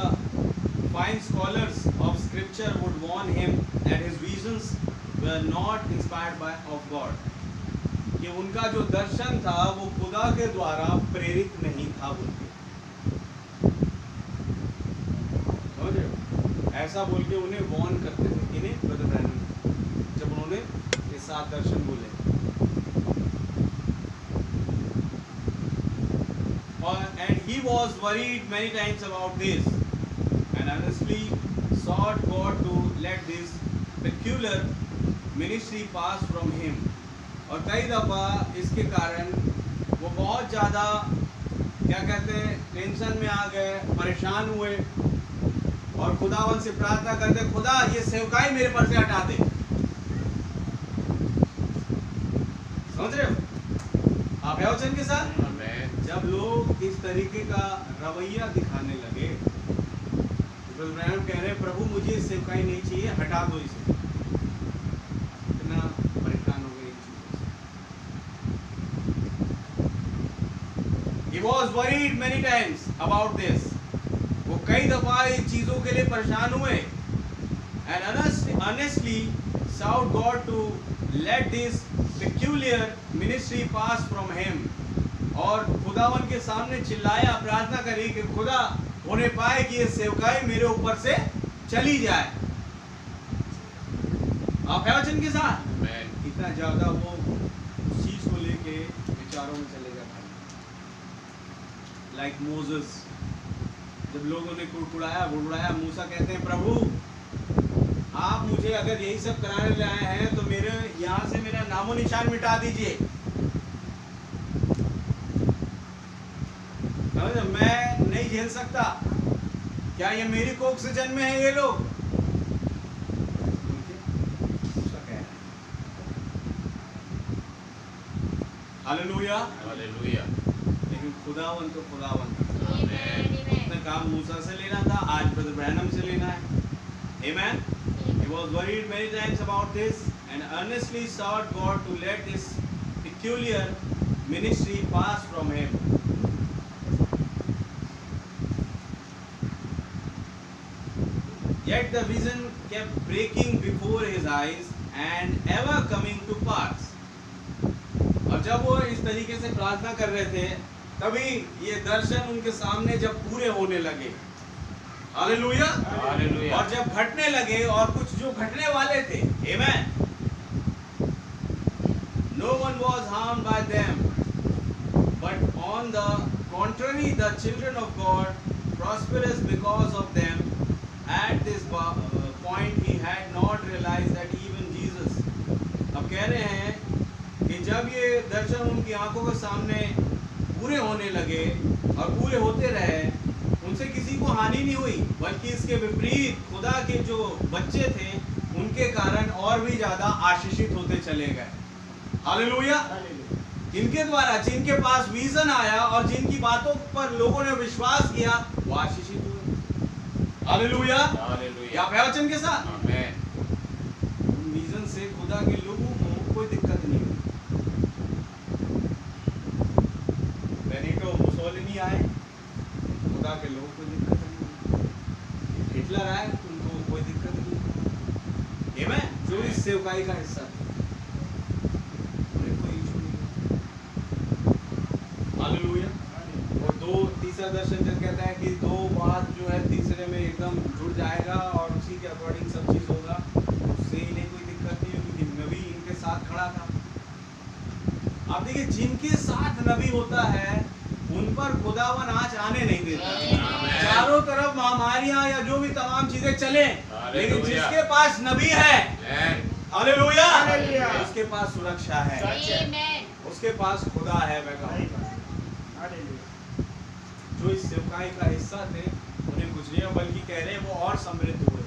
fine scholars of scripture would warn him that his visions were not inspired by of God, कि उनका जो दर्शन था वो खुदा के द्वारा प्रेरित नहीं था बोलके, समझ रहे हो? ऐसा बोल के उन्हें वॉर्न करते थे, इन्हें ब्रदर ब्रैनम, जब उन्होंने ये 7 दर्शन बोले। And he was worried many times about this and honestly sought God to let this peculiar ministry pass from him. और कई दफ़ा इसके कारण वो बहुत ज़्यादा क्या कहते हैं टेंशन में आ गए, परेशान हुए और खुदावन से प्रार्थना करते, खुदा ये सेवकाई मेरे पर से हटा दे। समझ रहे हो आप वचन के साथ? जब लोग इस तरीके का रवैया दिखाने लगे, तो इब्राहिम कह रहे हैं प्रभु मुझे इस सेवकाई नहीं चाहिए, हटा दो इसे। इतना परेशान हो गए इन चीजों से। He was worried many times about this. वो कई दफा इन चीजों के लिए परेशान हुए। And honestly sought God to let this peculiar ministry pass from him. और खुदावन के सामने चिल्लाया, प्रार्थना करी कि खुदा होने पाए कि ये सेवकाई मेरे ऊपर से चली जाए। आप है वचन के साथ? इतना ज्यादा वो उस चीज को लेके विचारों में चले गए भाई। लाइक मोसेस, जब लोगों ने बुड़बुड़ाया, मूसा कहते हैं प्रभु आप मुझे अगर यही सब कराने ले आए हैं तो मेरे यहाँ से मेरा नामो निशान मिटा दीजिए। मैं नहीं झेल सकता, क्या ये मेरी कोख से जन्मे हैं ये लोग? Hallelujah, hallelujah. लेकिन खुदावन तो खुदावन अपने काम मूसा से लेना था, आज ब्रदर ब्रैनम से लेना है। Amen. He was worried many times about this and earnestly sought God to let this peculiar ministry pass from him. Yet the vision kept breaking before his eyes and ever coming to pass. और जब वो इस तरीके से प्रार्थना कर रहे थे तभी ये दर्शन उनके सामने जब पूरे होने लगे। Hallelujah, hallelujah. और जब घटने लगे और कुछ जो घटने वाले थे, आमेन, no one was harmed by them, but on the contrary the children of God prosperous because of them. At this point he had not realized that even Jesus, अब कह रहे हैं कि जब ये दर्शन उनकी आंखों के सामने पूरे होने लगे और पूरे होते रहे, उनसे किसी को हानि नहीं हुई, बल्कि इसके विपरीत खुदा के जो बच्चे थे उनके कारण और भी ज्यादा आशीषित होते चले गए। हालेलुया। जिनके द्वारा, जिनके पास विजन आया और जिनकी बातों पर लोगों ने विश्वास किया, वो आशीषित हुए। Hallelujah, hallelujah. आप वचन के साथ? आमीन। विजन से खुदा के लोगों को कोई दिक्कत नहीं हुई। बेनिटो मुसोलिनी आए, खुदा के लोगों को दिक्कत नहीं। हिटलर आए, उनको कोई दिक्कत नहीं। आमीन। जो इस सेवकाई का हिस्सा थे, उन्हें कोई इशू नहीं। हालेलुया। और तीसरा दर्शन जब कहता है कि दो बात जो है तीसरे में एकदम जुड़ जाएगा और उसी के अकॉर्डिंग सब चीज होगा, उससे इन्हें कोई दिक्कत नहीं होगी। नबी इनके साथ खड़ा था। आप देखिए, जिनके साथ नबी होता है उन पर खुदावन आँच आने नहीं देता। चारों तरफ महामारियां या जो भी तमाम चीजें चले, लेकिन जिसके पास नबी है, हालेलुया, उसके पास सुरक्षा है, उसके पास खुदा है। जो इस सेवकाई का हिस्सा थे उन्हें कुछ नहीं, बल्कि कह रहे हैं वो और समृद्ध हुए,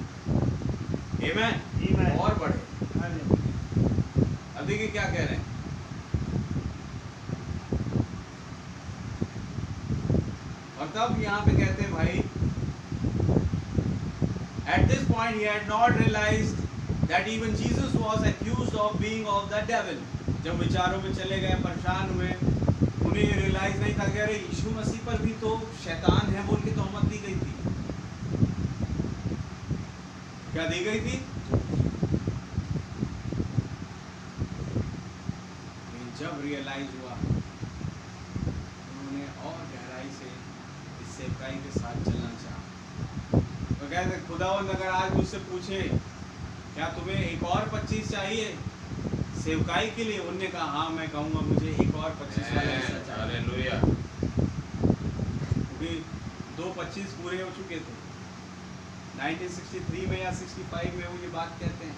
आमीन, और बढ़े। अब देखिए क्या कह रहे हैं, और तब यहाँ पे कहते हैं भाई, at this point he had not realized that even Jesus was accused of being of the devil. जब विचारों में चले गए, परेशान हुए, उन्हें ये रियलाइज नहीं था कि अरे यीशु मसीह पर भी तो शैतान है बोल के तोहमत दी गई थी। क्या दी गई थी? जब रियलाइज हुआ, उन्होंने और गहराई से इस सेवकाई के साथ चलना चाहा। तो कहते खुदावंद अगर आज मुझसे पूछे क्या तुम्हें एक और 25 चाहिए सेवकाई के लिए, उन्होंने कहा हाँ, मैं कहूँगा मुझे एक और 25 वाला हिस्सा चाहिए। हालेलुया। क्योंकि 2 25 पूरे हो चुके थे 1963 में या 65 में, वो ये बात कहते हैं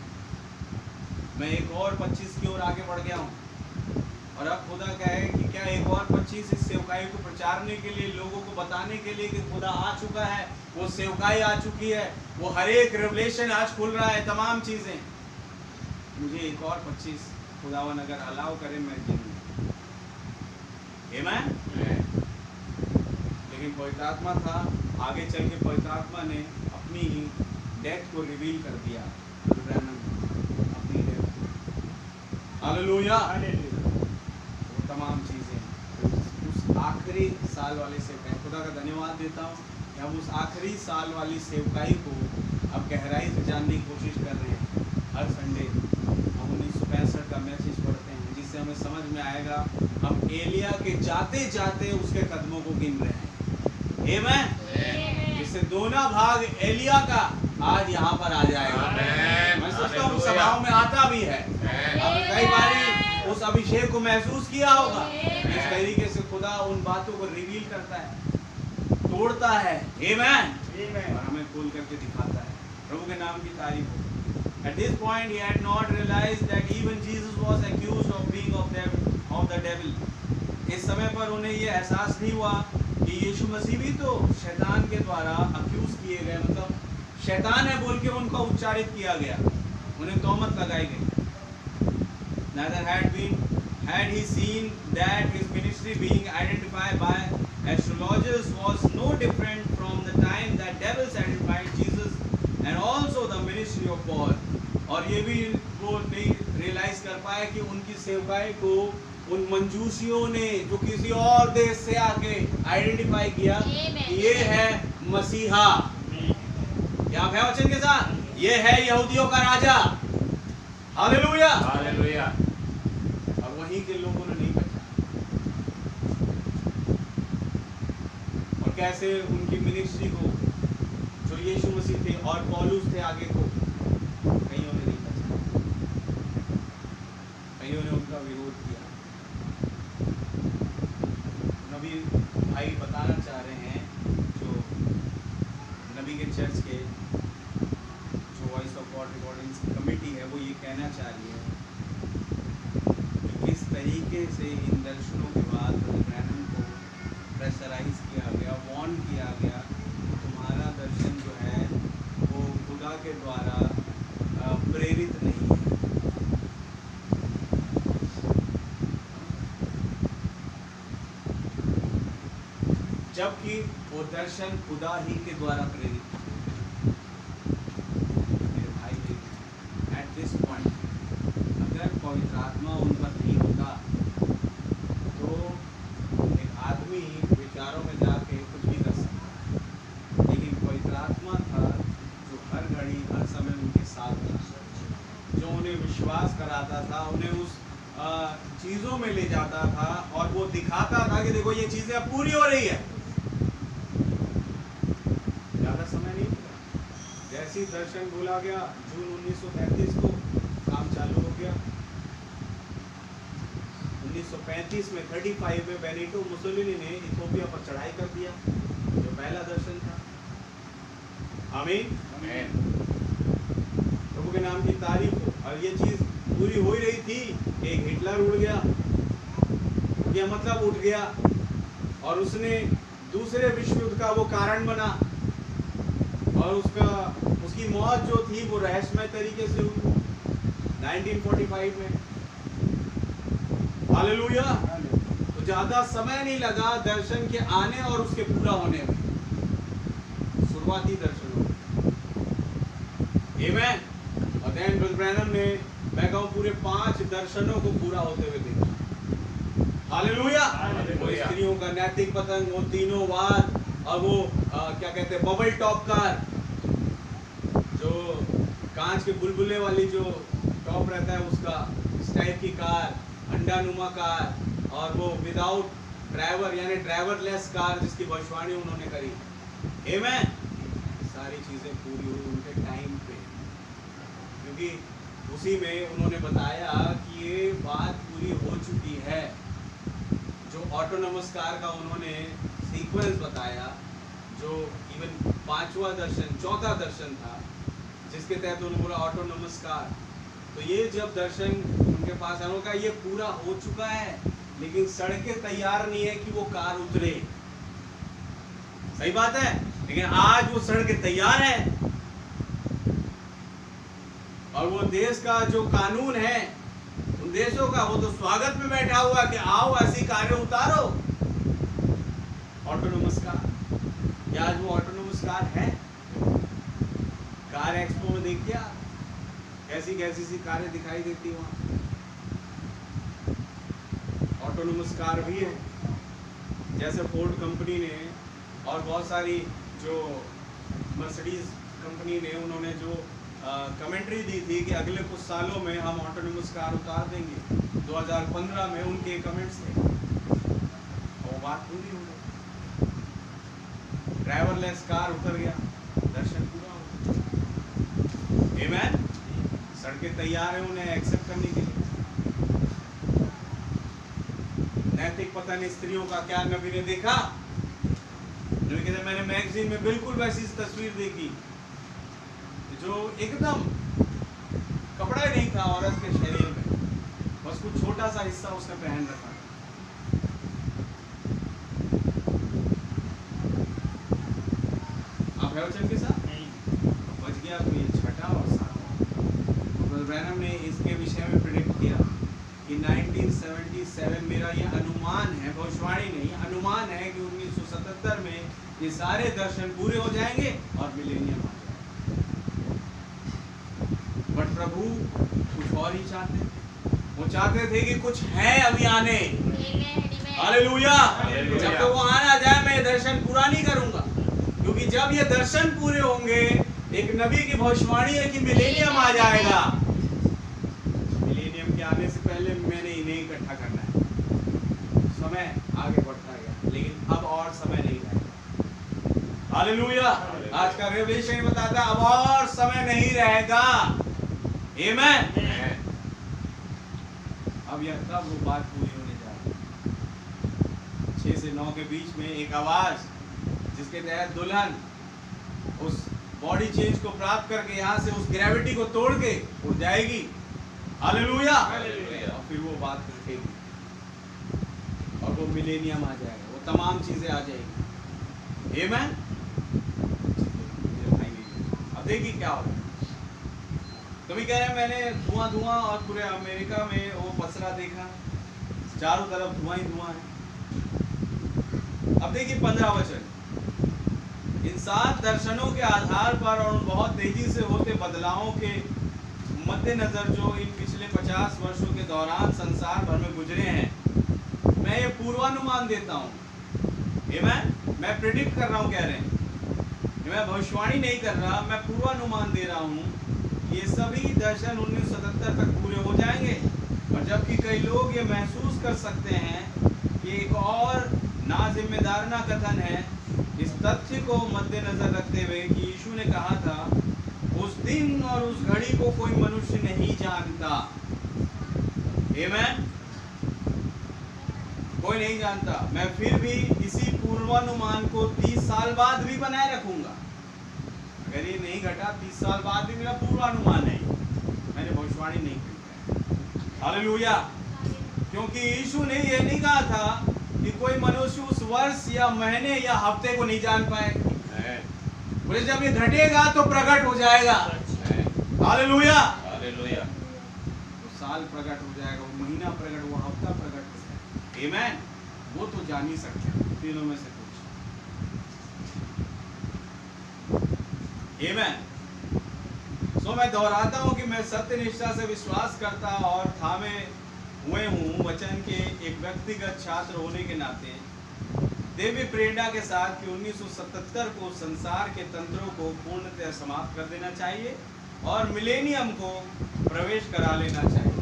मैं एक और 25 की ओर आगे बढ़ गया हूँ। और अब खुदा कहे कि क्या एक और 25 इस सेवकाई को प्रचारने के लिए, लोगों को बताने के लिए कि खुदा आ चुका है, वो सेवकाई आ चुकी है, वो हर एक रिवलेशन आज खुल रहा है, तमाम चीज़ें, मुझे एक और 25 खुदावन अगर अलाउ करे मैं गिनूँ। आमीन। लेकिन पवित्र आत्मा था, आगे चल के पवित्र आत्मा ने अपनी ही डेथ को रिवील कर दिया, अपनी डेथ। हालेलुया। वो तमाम चीज़ें उस आखिरी साल वाले सेवकाई, खुदा का धन्यवाद देता हूँ कि हम उस आखिरी साल वाली सेवकाई को अब गहराई से जानने की कोशिश कर रहे हैं। हर संडे हम 1965 का मैसेज पढ़ते हैं, जिससे हमें समझ में आएगा हम एलिया के जाते जाते उसके कदमों को गिन रहे हैं। आमीन। इससे दोना भाग एलिया का आज यहाँ पर आ जाएगा। आमेन। मैं सोचता हूँ हालेलुया। सभाओं में आता भी है। आमेन। आपने कई बार उस अभिषेक को महसूस किया होगा। इस तरीके से खुदा उन बातों को रिवील करता है, तोड़ता है, आमेन, और हमें खोल करके दिखाता है। प्रभु के नाम की तारीफ हो। At this point he had not realized that even Jesus was accused of being of the devil. इस समय पर उन्हें ये एहसास नहीं हुआ कि यीशु मसीह भी तो शैतान के द्वारा अक्यूज किए गए, मतलब शैतान है बोल के उनको उच्चारित किया गया, उन्हें तोहमत लगाई गई। Neither had he seen that his ministry being identified by astrologers was no different from the time that devils identified Jesus and also the ministry of Paul. और ये भी वो नहीं रियलाइज कर पाए कि उनकी सेवकाई को उन मंजूसियों ने, जो किसी और देश से आके आइडेंटिफाई किया कि ये है मसीहा। क्या है वचन के साथ? ये है यहूदियों का राजा। Hallelujah, hallelujah. और वहीं के लोगों ने नहीं पहचाना। और कैसे उनकी मिनिस्ट्री को, जो यीशु मसीह थे और पौलुस थे आगे को, कईयों ने नहीं पहचाना, कईयों ने उनका विरोध किया। नबी भाई बताना चाह रहे हैं, जो नबी के चर्च के जो voice of God recordings committee है, वो ये कहना चाह रही है कि किस तरीके से इन दर्शनों के बाद ब्रैनम को प्रेशराइज किया गया, वार्न किया गया, तुम्हारा दर्शन जो है वो खुदा के द्वारा प्रेरित नहीं है। जबकि वो दर्शन खुदा ही के द्वारा प्रेरित है। मेरे भाई, एट दिस पॉइंट अगर पवित्र आत्मा उन पर नहीं होता तो एक आदमी विचारों में जाके कुछ भी कर सकता है, लेकिन पवित्र आत्मा था जो हर घड़ी हर समय उनके साथ था, जो उन्हें विश्वास कराता था, उन्हें उस चीज़ों में ले जाता था और वो दिखाता था कि देखो ये चीज़ें अब पूरी हो रही है। ज़्यादा समय नहीं मिला, जैसे ही दर्शन बोला गया जून 1935 को काम चालू हो गया। 1935 में 35 में बेनिटो मुसोलिनी ने इथियोपिया पर चढ़ाई कर दिया, जो पहला दर्शन था। आमीन, आमीन। प्रभु के नाम की तारीफ हो। और ये चीज़ पूरी हो ही रही थी, एक हिटलर उड़ गया, यह मतलब उठ गया, और उसने दूसरे विश्व युद्ध का वो कारण बना, और उसकी मौत जो थी वो रहस्यमय तरीके से हुई 1945 में। हालेलुया। तो ज़्यादा समय नहीं लगा दर्शन के आने और उसके पूरा होने में, शुरुआती दर्शन हो। आमीन। और देन ब्रदर ब्रैनम ने, मैं कहूँ, पूरे 5 दर्शनों को पूरा होते हुए देखा। हालेलुया। वो स्त्रियों का नैतिक पतन, वो तीनों वाद, और वो क्या कहते हैं, बबल टॉप कार, जो कांच के बुलबुले वाली जो टॉप रहता है उसका, इस टाइप की कार, अंडानुमा कार, और वो विदाउट ड्राइवर यानी ड्राइवरलेस कार जिसकी भविष्यवाणी उन्होंने करी। आमीन। सारी चीज़ें पूरी हुई उनके टाइम पे, क्योंकि उसी में उन्होंने बताया कि ये बात पूरी हो चुकी है। जो ऑटोनमस कार का उन्होंने सीक्वेंस बताया, जो इवन 5वां दर्शन, 4था दर्शन था, जिसके तहत उन्होंने बोला ऑटोनमस कार। तो ये जब दर्शन उनके पास आने का, ये पूरा हो चुका है, लेकिन सड़कें तैयार नहीं है कि वो कार उतरे। सही बात है, लेकिन आज वो सड़कें तैयार है, और वो देश का जो कानून है उन देशों का, वो तो स्वागत में बैठा हुआ कि आओ ऐसी कारें उतारो ऑटोनोमस कार। क्या आज वो ऑटोनोमस कार है? कार एक्सपो में देखिए कैसी कैसी सी कारें दिखाई देती वहाँ। ऑटोनोमस कार भी है, जैसे फोर्ड कंपनी ने और बहुत सारी जो मर्सिडीज कंपनी ने, उन्होंने जो कमेंट्री दी थी कि अगले कुछ सालों में हम ऑटोनोमस कार उतार देंगे। 2015 में उनके कमेंट्स थे, और वो बात पूरी हो गई। ड्राइवरलेस कार उतर गया, दर्शन पूरा हो गया। आमीन। सड़कें तैयार है उन्हें एक्सेप्ट करने के लिए। नैतिक पता नहीं स्त्रियों का क्या नबी ने देखा, नबी कहते मैंने मैगजीन में बिल्कुल वैसी तस्वीर देखी जो एकदम कपड़ा ही नहीं था औरत के शरीर में, बस कुछ छोटा सा हिस्सा उसने पहन रखा। आप है वचन के साथ नहीं बच गया तो ये छठा और सातवां। तो ब्रैनम ने इसके विषय में प्रेडिक्ट किया कि 1977, मेरा ये अनुमान है, भविष्यवाणी नहीं, अनुमान है कि 1977 में ये सारे दर्शन पूरे हो जाएंगे और मिलेनियम आ जाएगा। बट प्रभु कुछ और ही चाहते थे, वो चाहते थे कि कुछ है अभी आने। हालेलुया। जब तक वो आना जाए मैं ये दर्शन पूरा नहीं करूंगा, क्योंकि जब ये दर्शन पूरे होंगे एक नबी की भविष्यवाणी है कि मिलेनियम आ जाएगा। मिलेनियम के आने से पहले मैंने इन्हें इकट्ठा करना है। समय आगे बढ़ता गया, लेकिन अब और समय नहीं रहेगा। हालेलुया। आज का रेवलेशन बताता है अब और समय नहीं रहेगा। आमीन। अब यह कब वो बात पूरी होने जा रही है? 6 से 9 के बीच में एक आवाज जिसके तहत दुल्हन उस बॉडी चेंज को प्राप्त करके यहाँ से उस ग्रेविटी को तोड़ के उड़ जाएगी। हालेलुया। और फिर वो बात रुकेगी और वो मिलेनियम आ जाएगा, वो तमाम चीजें आ जाएगी। आमीन। अब देखिए क्या होगा। कभी कह रहे हैं मैंने धुआं और पूरे अमेरिका में वो पसरा देखा, चारों तरफ धुआं ही धुआं है। अब देखिए 15 वचन। इन 7 दर्शनों के आधार पर और उन बहुत तेजी से होते बदलावों के मद्देनजर जो इन पिछले 50 वर्षों के दौरान संसार भर में गुजरे हैं, मैं ये पूर्वानुमान देता हूँ। मैं प्रेडिक्ट कर रहा हूँ, कह रहे हैं, मैं भविष्यवाणी नहीं कर रहा, मैं पूर्वानुमान दे रहा हूँ। ये सभी दर्शन 1977 तक पूरे हो जाएंगे। और जबकि कई लोग ये महसूस कर सकते हैं कि एक और नाजिम्मेदाराना कथन है, इस तथ्य को मद्देनजर रखते हुए कि यीशु ने कहा था उस दिन और उस घड़ी को कोई मनुष्य नहीं जानता। आमीन। कोई नहीं जानता। मैं फिर भी इसी पूर्वानुमान को 30 साल बाद भी बनाए रखूंगा। अगर ये नहीं घटा 30 साल बाद भी मेरा पूर्वानुमान है, मैंने भविष्यवाणी नहीं की। हालेलुया। क्योंकि यीशु ने यह नहीं कहा था कि कोई मनुष्य उस वर्ष या महीने या हफ्ते को नहीं जान पाए। बोले जब ये घटेगा तो प्रकट हो जाएगा। हालेलुया। वो साल प्रकट हो जाएगा, वो महीना प्रकट, वो हफ्ता प्रकट हो जाएगा। आमीन। वो तो जान ही सकते हैं तीनों में से कुछ। आमीन। सो मैं दोहराता हूँ कि मैं सत्य निष्ठा से विश्वास करता और थामे हुए हूँ वचन के एक व्यक्तिगत छात्र होने के नाते देवी प्रेरणा के साथ कि 1977 को संसार के तंत्रों को पूर्णतः समाप्त कर देना चाहिए और मिलेनियम को प्रवेश करा लेना चाहिए।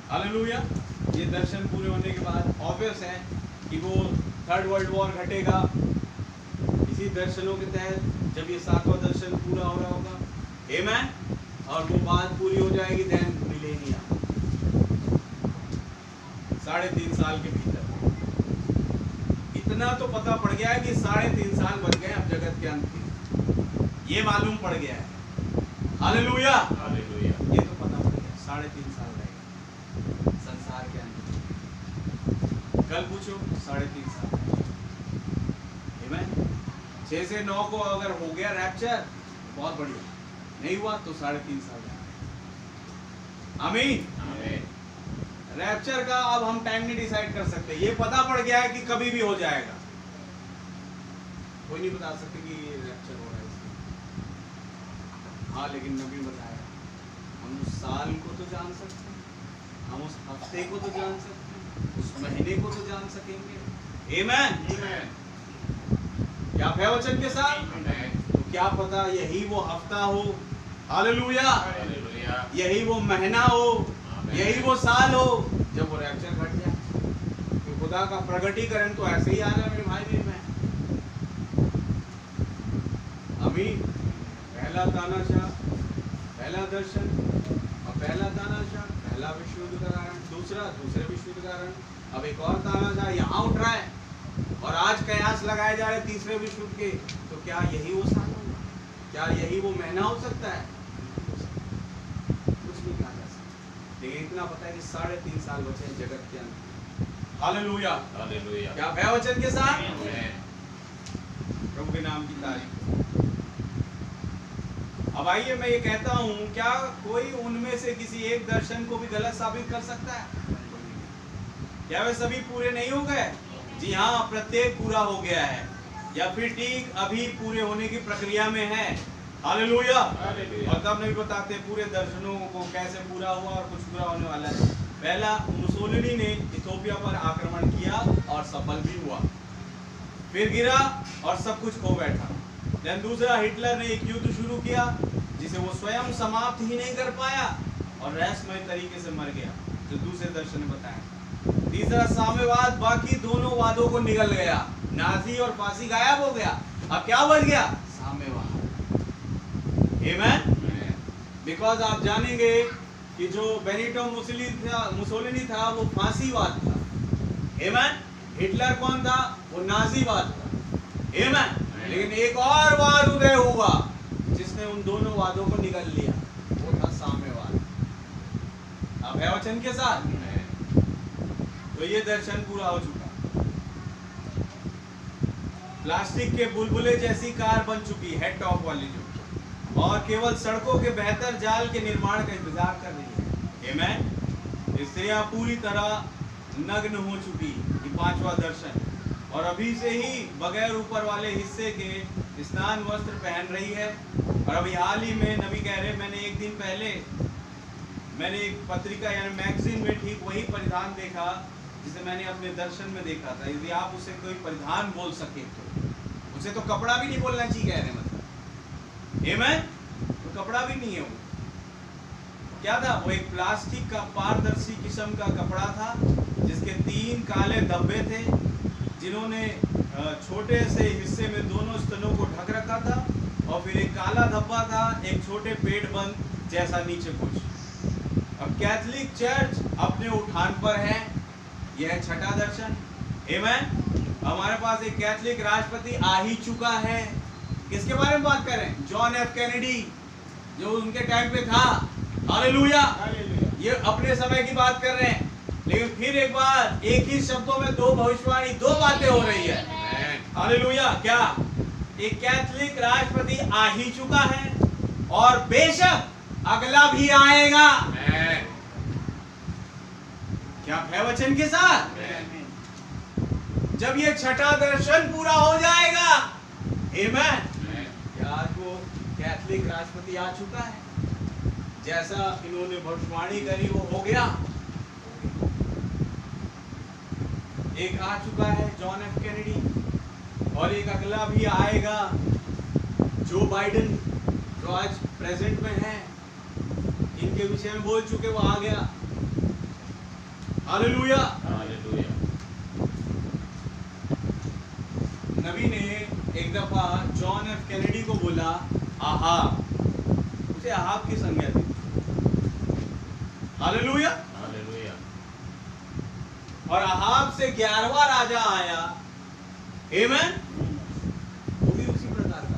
हालेलुया। ये दर्शन पूरे होने के बाद ऑब्वियस है कि वो 3rd वर्ल्ड वॉर घटेगा। इसी दर्शनों के तहत जब ये 7वां दर्शन पूरा हो रहा होगा, आमीन, और वो बात पूरी हो जाएगी, देन मिलेनियम 3.5 साल के भीतर। इतना तो पता पड़ गया है कि 3.5 साल बच गए अब जगत के अंत के, ये मालूम पड़ गया है। हालेलुया। ये तो पता पड़ गया 3.5 साल रहेगा संसार के अंत। कल पूछो 3.5 साल। आमीन। 6 से 9 को अगर हो गया रैप्चर बहुत बढ़िया, नहीं हुआ तो 3.5 साल। आमीन। रैप्चर का अब हम टाइम नहीं डिसाइड कर सकते, ये पता पड़ गया है कि कभी भी हो जाएगा। कोई नहीं बता सकते कि ये रैप्चर हो रहा है इसमें। हाँ, लेकिन नबी बताया हम उस साल को तो जान सकते हैं, हम उस हफ्ते को तो जान सकते हैं, उस महीने को तो जान सकेंगे। आमीन। क्या है वचन के साथ? तो क्या पता यही वो हफ्ता हो, हालेलुया, यही वो महीना हो, यही वो साल हो जब वो रैप्चर घट जाए। तो खुदा का प्रगटीकरण तो ऐसे ही आ रहा है मेरे भाई मेरी बहन। आमीन। पहला तानाशाह, पहला दर्शन, और पहला तानाशाह, पहला विश्व युद्ध का कारण, दूसरा दूसरे विश्व युद्ध का कारण, अब एक और तानाशाह यहाँ उठ रहा है और आज कयास लगाए जा रहे तीसरे विश्व युद्ध के। तो क्या यही वो साल होगा? क्या यही वो महीना हो सकता है? कुछ नहीं कहा जा सकता, लेकिन इतना पता है कि 3.5 साल बचे हैं जगत के अंदर। Hallelujah, hallelujah. क्या भय वचन के साथ? आमीन। प्रभु के नाम की तारीफ। अब आइए मैं ये कहता हूं, क्या कोई उनमें से किसी एक दर्शन को भी गलत साबित कर सकता है? क्या वे सभी पूरे नहीं हो गए? जी हाँ, प्रत्येक पूरा हो गया है या फिर ठीक अभी पूरे होने की प्रक्रिया में है। हालेलुया। और तब नहीं बताते पूरे दर्शनों को कैसे पूरा हुआ और कुछ पूरा होने वाला है। पहला, मुसोलिनी ने इथियोपिया पर आक्रमण किया और सफल भी हुआ, फिर गिरा और सब कुछ खो बैठा। देन दूसरा, हिटलर ने एक युद्ध शुरू किया जिसे वो स्वयं समाप्त ही नहीं कर पाया और रहस्यमय तरीके से मर गया, जो दूसरे दर्शन ने बताया। तीसरा, साम्यवाद बाकी दोनों वादों को निगल गया, नाजी और फांसी गायब हो गया। अब क्या बच गया? साम्यवाद। आमीन। बिकॉज आप जानेंगे कि जो बेनिटो मुसोलिनी था वो फांसीवाद था। आमीन। हिटलर कौन था? वो नाजीवाद था। आमीन। लेकिन एक और वाद उदय हुआ जिसने उन दोनों वादों को निगल लिया, वो था साम्यवाद। अब है वचन के साथ। तो ये दर्शन पूरा हो चुका। प्लास्टिक के बुलबुले जैसी कार बन चुकी है टॉप वाली जो, और केवल सड़कों के बेहतर जाल के निर्माण का इंतजार कर रही है। आमीन। स्त्रियां पूरी तरह नग्न हो चुकी, ये 5वां दर्शन, और अभी से ही बगैर ऊपर वाले हिस्से के स्नान वस्त्र पहन रही है। और अभी हाल ही में नबी कह रहे, मैंने एक दिन पहले मैंने एक पत्रिका यानी मैगजीन में ठीक वही परिधान देखा जिसे मैंने अपने दर्शन में देखा था। यदि आप उसे कोई परिधान बोल सके तो उसे तो कपड़ा भी नहीं बोलना चाहिए, कह रहे मतलब। आमीन। तो कपड़ा भी नहीं है वो। क्या था वो? एक प्लास्टिक का पारदर्शी किस्म का कपड़ा था जिसके 3 काले धब्बे थे, जिन्होंने छोटे से हिस्से में दोनों स्तनों को ढक रखा था, और फिर एक काला धब्बा था, एक छोटे पेट बंद जैसा नीचे कुछ। अब कैथोलिक चर्च अपने उठान पर है। यह 6ठा दर्शन। आमीन। हमारे पास एक कैथोलिक राष्ट्रपति आ ही चुका है। किसके बारे में बात कर रहे हैं? जॉन एफ कैनेडी, जो उनके टाइम पे था। हालेलुया। ये अपने समय की बात कर रहे हैं, लेकिन फिर एक बार एक ही शब्दों में 2 भविष्यवाणी, 2 बातें हो रही है। हालेलुया। क्या? एक कैथोलिक राष्ट्रपति आ ही चुका है और बेशक अगला भी आएगा। क्या है वचन के साथ? जब ये 6ठा दर्शन पूरा हो जाएगा। आमीन। क्या आज वो कैथोलिक राष्ट्रपति आ चुका है? जैसा इन्होंने भविष्यवाणी करी वो हो गया। एक आ चुका है जॉन एफ कैनेडी, और एक अगला भी आएगा, जो बाइडेन, जो आज प्रेजेंट में है। इनके विषय में बोल चुके, वो आ गया। हालेलुया। हालेलुया। नबी ने एक दफा जॉन एफ कैनेडी को बोला आहाब, उसे आहाब की संज्ञा दी। हालेलुया। हालेलुया। और आहाब से 11वां राजा आया। आमीन। वो भी उसी प्रकार का।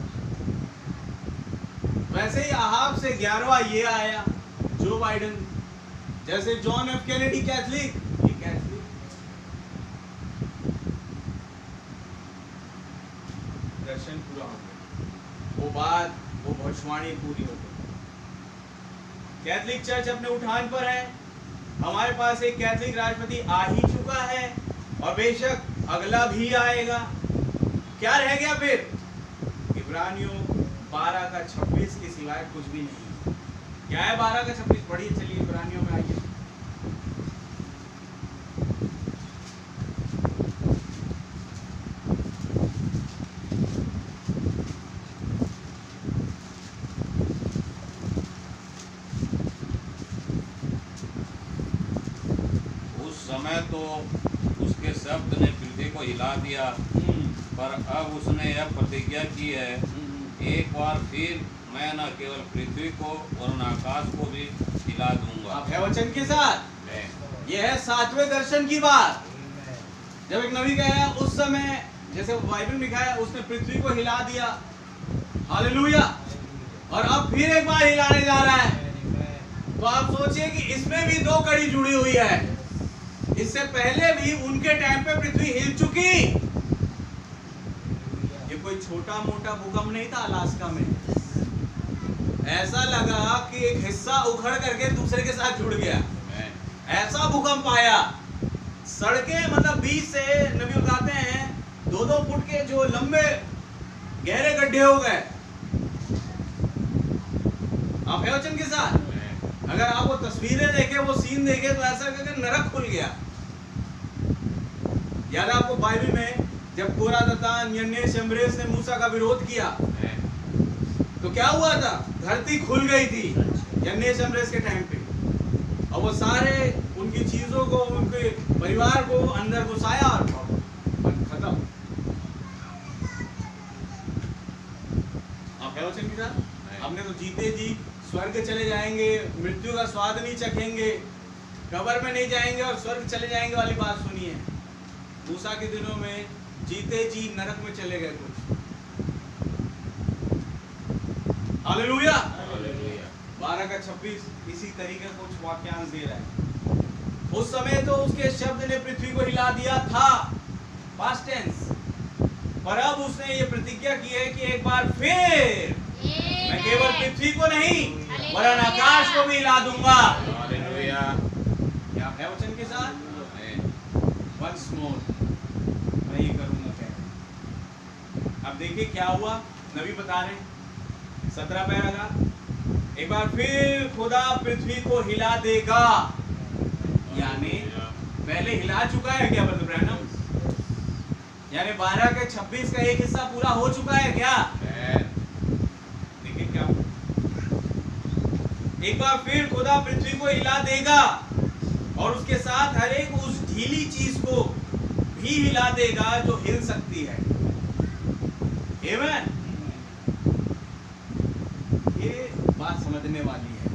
वैसे ही आहाब से 11वां ये आया, जो बाइडेन। जैसे जॉन एफ कैनेडी कैथोलिक, ये कैथोलिक। दर्शन पूरा हो गया, वो बात, वो भविष्यवाणी पूरी हो गई। कैथोलिक चर्च अपने उठान पर है। हमारे पास एक कैथोलिक राष्ट्रपति आ ही चुका है और बेशक अगला भी आएगा। क्या रह गया फिर? इब्रानियों 12 का 26 के सिवाय कुछ भी नहीं। क्या है 12 का 26? पढ़िए, चलिए इब्रानियों में आइए। तो उसके शब्द ने पृथ्वी को हिला दिया, पर अब उसने यह प्रतिज्ञा की है एक बार फिर मैं न केवल पृथ्वी को वरन आकाश को भी हिला दूंगा। आप है वचन के साथ। मैं यह है 7वें दर्शन की बात। जब एक नबी कहा उस समय, जैसे बाइबल में लिखा है, उसने पृथ्वी को हिला दिया। हालेलुया। और अब फिर एक बार हिलाने जा रहा है। तो आप सोचिए कि इसमें भी दो कड़ी जुड़ी हुई है। इससे पहले भी उनके टाइम पे पृथ्वी हिल चुकी। ये कोई छोटा मोटा भूकंप नहीं था अलास्का में। ऐसा लगा कि एक हिस्सा उखड़ करके दूसरे के साथ जुड़ गया। ऐसा भूकंप आया। सड़कें मतलब बीच से नबी बताते हैं 2-2 फुट के जो लंबे गहरे गड्ढे हो गए। आप है वचन के साथ। अगर आप वो तस्वीरें देखे, वो सीन देखे, तो ऐसा लगे कि नरक खुल गया। याद है आपको बाइबल में जब कोरा, दतान, यन्नेस, यम्ब्रेस ने मूसा का विरोध किया तो क्या हुआ था? धरती खुल गई थी यन्नेस यम्ब्रेस के टाइम पे। और वो सारे उनकी चीजों को, उनके परिवार को अंदर घुसाया और खत्म। आप है वचन के साथ। हमने तो जीते जी स्वर्ग चले जाएंगे, मृत्यु का स्वाद नहीं चखेंगे, कब्र में नहीं जाएंगे और स्वर्ग चले जाएंगे वाली बात सुनी है। मूसा के दिनों में जीते जी नरक में चले गए कुछ। हालेलुया। 12:26 इसी तरीके का कुछ वाक्यांश दे रहा है। उस समय तो उसके शब्द ने पृथ्वी को हिला दिया था, पास्ट टेंस। पर अब उसने ये प्रतिज्ञा की है कि एक बार फिर मैं केवल पृथ्वी को नहीं वरन आकाश को भी हिला दूंगा। हालेलुया। क्या है वचन के साथ। वंस मोर मैं ये करूंगा क्या। अब देखिए क्या हुआ, नबी बता रहे 17 पैराग्राफ। एक बार फिर खुदा पृथ्वी को हिला देगा। यानी पहले हिला चुका है क्या ब्रदर ब्रैनम? यानी 12:26 का एक हिस्सा पूरा हो चुका है क्या? देखिए क्या, एक बार फिर खुदा पृथ्वी को हिला देगा और उसके साथ हर एक उस ढीली चीज को भी हिला देगा जो हिल सकती है। आमीन। ये बात समझने वाली है।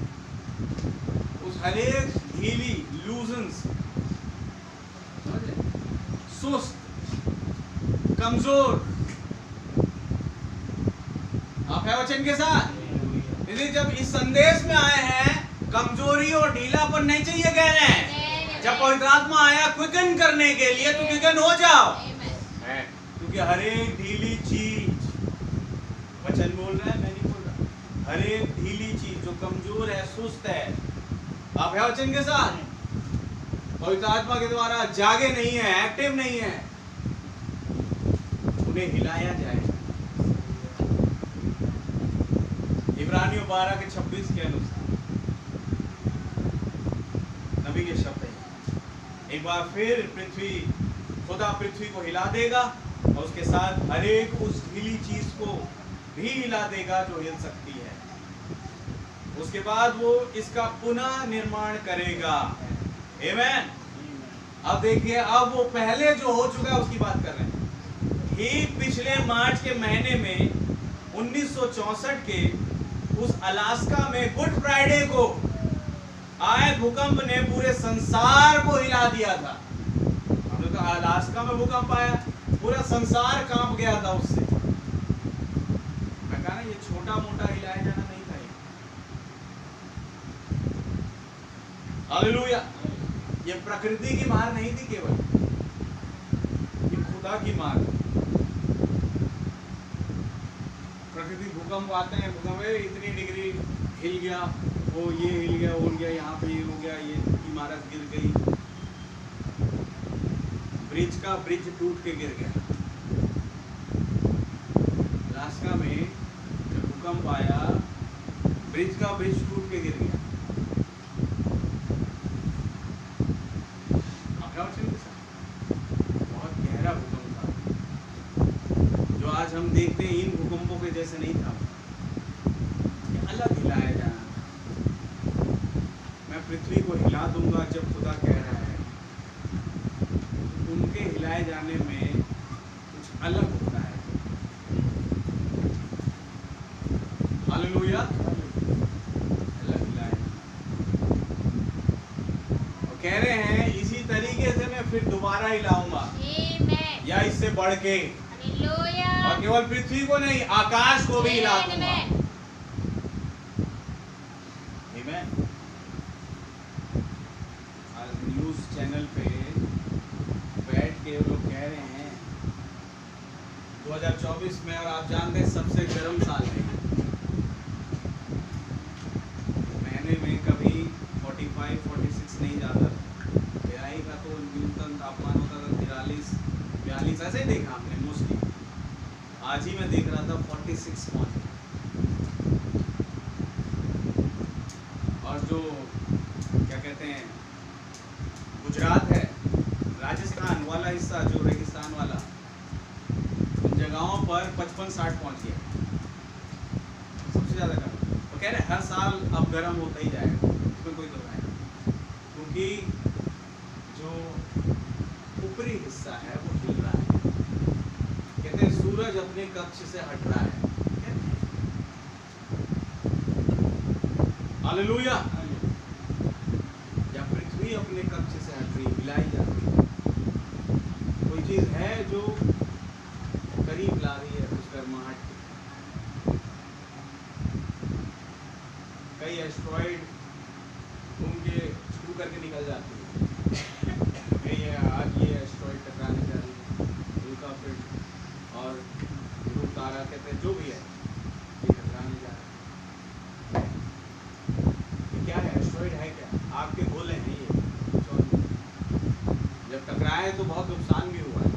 उस हर एक ढीली, लूजन्स, सुस्त, कमजोर, आप है वचन के साथ। इसलिए जब इस संदेश में आए हैं, कमजोरी और ढीलापन नहीं चाहिए कह रहे हैं। जब पवित्र आत्मा आया क्विकन करने के लिए, तो क्विकन हो जाओ। क्योंकि हर एक ढीली चीज, वचन बोल रहा है, मैं नहीं बोल रहा, हर एक ढीली चीज जो कमजोर है, सुस्त है, आप है वचन के साथ, पवित्र आत्मा के द्वारा जागे नहीं है, एक्टिव नहीं है, उन्हें हिलाया जाएगा। इब्रानियों 12:26 के अनुसार नबी के शब्द है, एक बार फिर खुदा पृथ्वी को हिला देगा और उसके साथ हर एक उस ढीली चीज को भी हिला देगा जो हिल सकती है। उसके बाद वो इसका पुनः निर्माण करेगा। आमीन। अब देखिए, अब वो पहले जो हो चुका है उसकी बात कर रहे हैं। ठीक पिछले मार्च के महीने में 1964 के उस अलास्का में गुड फ्राइडे को आए भूकंप ने पूरे संसार को हिला दिया था। हमने तो अलास्का में भूकंप आया, पूरा संसार कांप गया था उससे। मैं कहा ना, ये छोटा मोटा हिलाया जाना नहीं था। हालेलुया। ये प्रकृति की मार नहीं थी केवल, ये खुदा की मार। प्रकृति भूकंप आते हैं, भूकंप इतनी डिग्री हिल गया, वो ये हिल गया, वो हिल गया, यहाँ पे ये हो गया, ये इमारत गिर गई, ब्रिज टूट के गिर गया। अलास्का में जब भूकंप आया, ब्रिज टूट के गिर गया। बहुत गहरा भूकंप था, जो आज हम देखते हैं इन भूकंपों के जैसे नहीं था। ये अलग हिलाया जाना। मैं पृथ्वी को हिला दूंगा जब खुदा कह रहा है, उनके हिलाए जाने में कुछ अलग होता है। हैं इसी तरीके से मैं फिर दोबारा हिलाऊंगा, Amen. या इससे बढ़ के, Hallelujah. और केवल पृथ्वी को नहीं आकाश को भी हिला दूंगा। Amen. Amen. आज न्यूज चैनल पे बैठ के लोग कह रहे हैं 2024 में, और आप जानते हैं सबसे गर्म साल है, महीने में कभी 45-46 नहीं जाता। तेराई का तो न्यूनतम तापमान होता था 43-42, ऐसे ही देखा हमने मोस्टली। आज ही मैं देख रहा था 46 पहुंच। और जो क्या कहते हैं गुजरात है, राजस्थान वाला हिस्सा जो रेगिस्तान वाला, उन जगहों पर 55-60 पहुंच गया, सबसे ज़्यादा गर्म। तो कह रहे हर साल अब गर्म होता ही जाएगा, इसमें कोई दो राय नहीं, क्योंकि जो ऊपरी हिस्सा है वो हिल रहा है। कहते हैं सूरज अपने कक्ष से हट रहा है। हालेलुया। या पृथ्वी अपने कक्ष से हट रही, हिलाई जा रही है। कोई चीज है जो करीब ला रही है उस गर्माहट को। कई एस्ट्रॉइड घूम के छू करके निकल जाती है। ये आज ये एस्ट्रॉइड टकराने जा रही है, उल्का पिंड और ध्रुव तारा, कहते हैं जो भी है ये टकराने जा रहा है। ये क्या है? एस्ट्रॉइड है क्या? आपके गोले हैं ये। जब टकराए तो बहुत नुकसान भी हुआ है।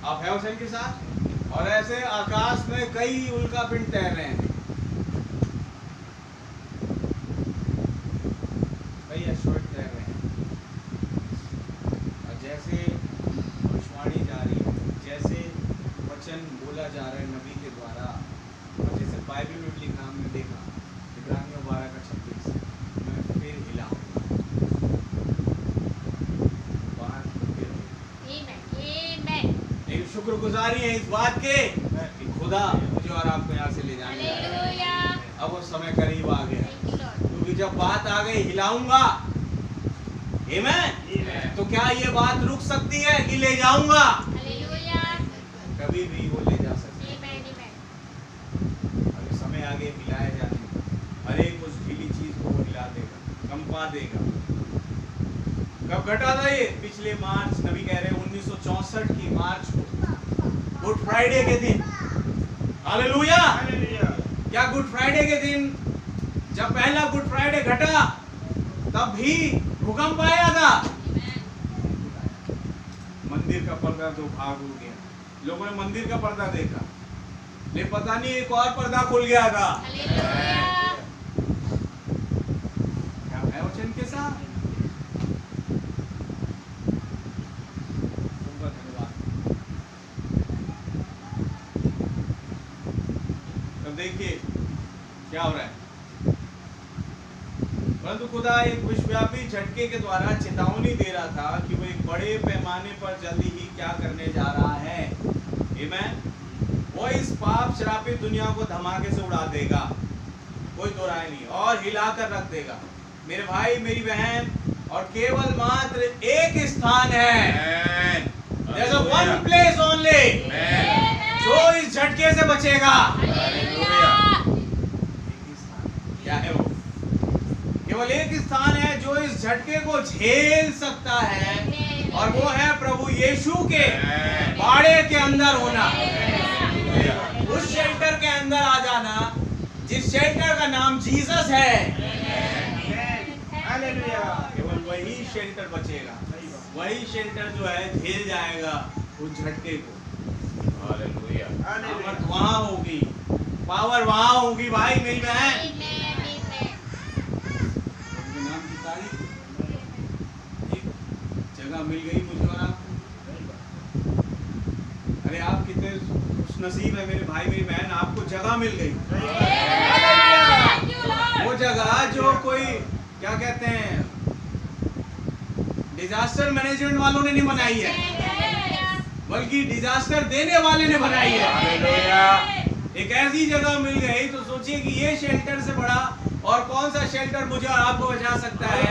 आप है हुसैन के साथ, और ऐसे आकाश में कई उल्का पिंड तैर रहे हैं, कई एस्ट्रॉइड तैर रहे हैं। और जैसे भविष्यवाणी जा रही है, जैसे वचन बोला जा रहा है नबी के द्वारा, और जैसे बाइबल में लिखा हमने देखा इब्रानियों 12:26, मैं फिर हिलाऊंगा, बात फिर होगी। Amen. लेकिन शुक्रगुजारी है इस बात के कि खुदा मुझे और आपको यहाँ से ले जाने जा रहा है। Hallelujah. अब वो समय करीब आ गया, Thank you, Lord. क्योंकि जब बात आ गई हिलाऊंगा, आमीन, तो क्या ये बात रुक सकती है कि ले जाऊंगा? Hallelujah. कभी भी वो ले जा सकती है। Amen. Amen. अगर समय आगे हिलाए जाने, हर एक उस ढीली चीज को वो हिला देगा, कंपा देगा। कब घटा था ये? पिछले मार्च, नबी कह रहे हैं 1964 की मार्च को, गुड फ्राइडे के दिन। हालेलुया। क्या गुड फ्राइडे के दिन, जब पहला गुड फ्राइडे घटा, तब भी भूकंप आया था। मंदिर का पर्दा तो भाग हो गया, लोगों ने मंदिर का पर्दा देखा, लेकिन पता नहीं एक और पर्दा खुल गया था। Hallelujah. क्या है वचन के साथ? धन्यवाद। तो देखिए क्या हो रहा है। परंतु खुदा एक विश्वव्यापी झटके के द्वारा चेतावनी दे रहा था कि वो एक बड़े पैमाने पर जल्दी ही क्या करने जा रहा है। आमीन। वो इस पाप श्रापित दुनिया को धमाके से उड़ा देगा, कोई दो राय नहीं, और हिलाकर रख देगा। मेरे भाई मेरी बहन, और केवल मात्र एक स्थान है, There's a one place only, जो इस झटके से बचेगा। क्या है वो? केवल एक स्थान है जो इस झटके को झेल सकता है, और वो है प्रभु यीशु के बाड़े के अंदर होना, उस शेल्टर के अंदर आ जाना, जिस शेल्टर का नाम जीसस है। केवल वही शेल्टर बचेगा, वही शेल्टर जो है झेल जाएगा उस झटके को। हालेलुया। सामर्थ वहाँ होगी, पावर वहाँ होगी। भाई मेरी बहन, उनके नाम की तारीफ, एक जगह मिल गई मुझे और आपको। अरे आप कितने खुशनसीब है मेरे भाई मेरी बहन, आपको जगह मिल गई। वो जगह जो कोई क्या कहते हैं डिजास्टर मैनेजमेंट वालों ने नहीं बनाई है, बल्कि डिजास्टर देने वाले ने बनाई है। एक ऐसी जगह मिल गई तो सोचिए कि ये शेल्टर से बड़ा और कौन सा शेल्टर मुझे और आपको बचा सकता है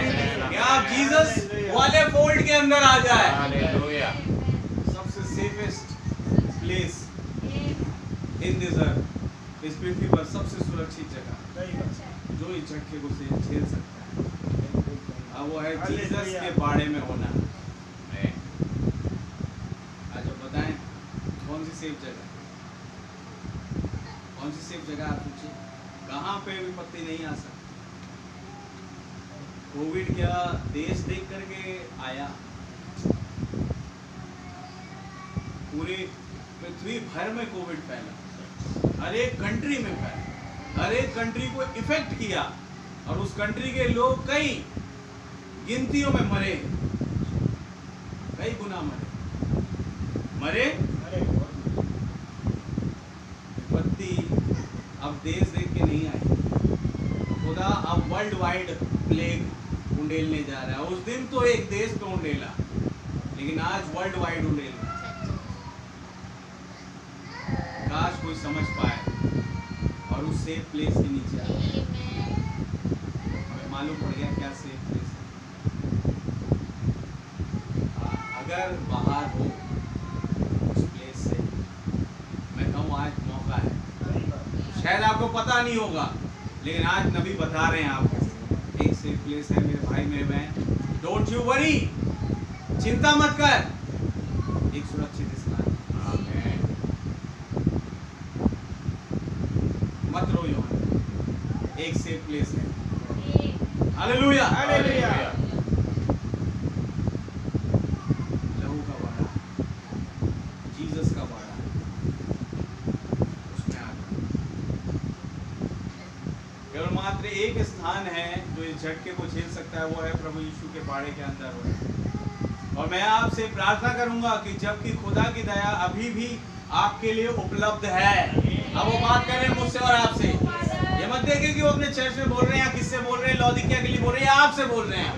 कि आप जीसस वाले फोल्ड के अंदर आ जाए। हालेलुया। सबसे safest place in this earth, इस पृथ्वी पर सबसे सुरक्षित जगह जो इस झटके को झेल सकता है, अब वो है जीसस के बाड़े में होना। आज आप बताएं कौन सी सेफ जगह, कौन सी सेफ जगह आप पूछिए, कहाँ पे विपत्ति नहीं आ सकती। कोविड क्या देश देख करके आया, पूरे पृथ्वी भर में कोविड फैला, हर एक कंट्री में फैला, हर एक कंट्री को इफेक्ट किया और उस कंट्री के लोग कई गिनतियों में मरे, कई गुना मरे। विपत्ति अब देश देख के नहीं आई, खुदा अब वर्ल्ड वाइड प्लेग उंडेलने जा रहा है। उस दिन तो एक देश पे उंडेला, लेकिन आज वर्ल्ड वाइड उंडेल। काश कोई समझ पाए और उस सेफ प्लेस के नीचे आए। हमें मालूम पड़ गया क्या सेफ प्लेस है। अगर बाहर हो उस प्लेस से, मैं कहूँ आज मौका है। शायद आपको पता नहीं होगा, लेकिन आज नबी बता रहे हैं आपको एक सेफ प्लेस है मेरे भाई मेरे बहन। डोंट यू वरी, चिंता मत कर, एक सुरक्षित स्थान, मत रो यूं, एक सेफ प्लेस है। Hallelujah, hallelujah. लहू का बाड़ा, जीसस का बाड़ा, उसमें आ गया। केवल मात्र एक स्थान है जो इस झटके को झेल सकता है, वो है प्रभु यीशु के बाड़े के अंदर हो। और मैं आपसे प्रार्थना करूंगा कि जबकि खुदा की दया अभी भी आपके लिए उपलब्ध है। अब वो बात कर रहे हैं मुझसे और आपसे, ये मत देखें कि वो अपने चर्च में बोल रहे हैं या किससे बोल रहे हैं, लौदीकिया के लिए बोल रहे हैं, आपसे बोल रहे हैं।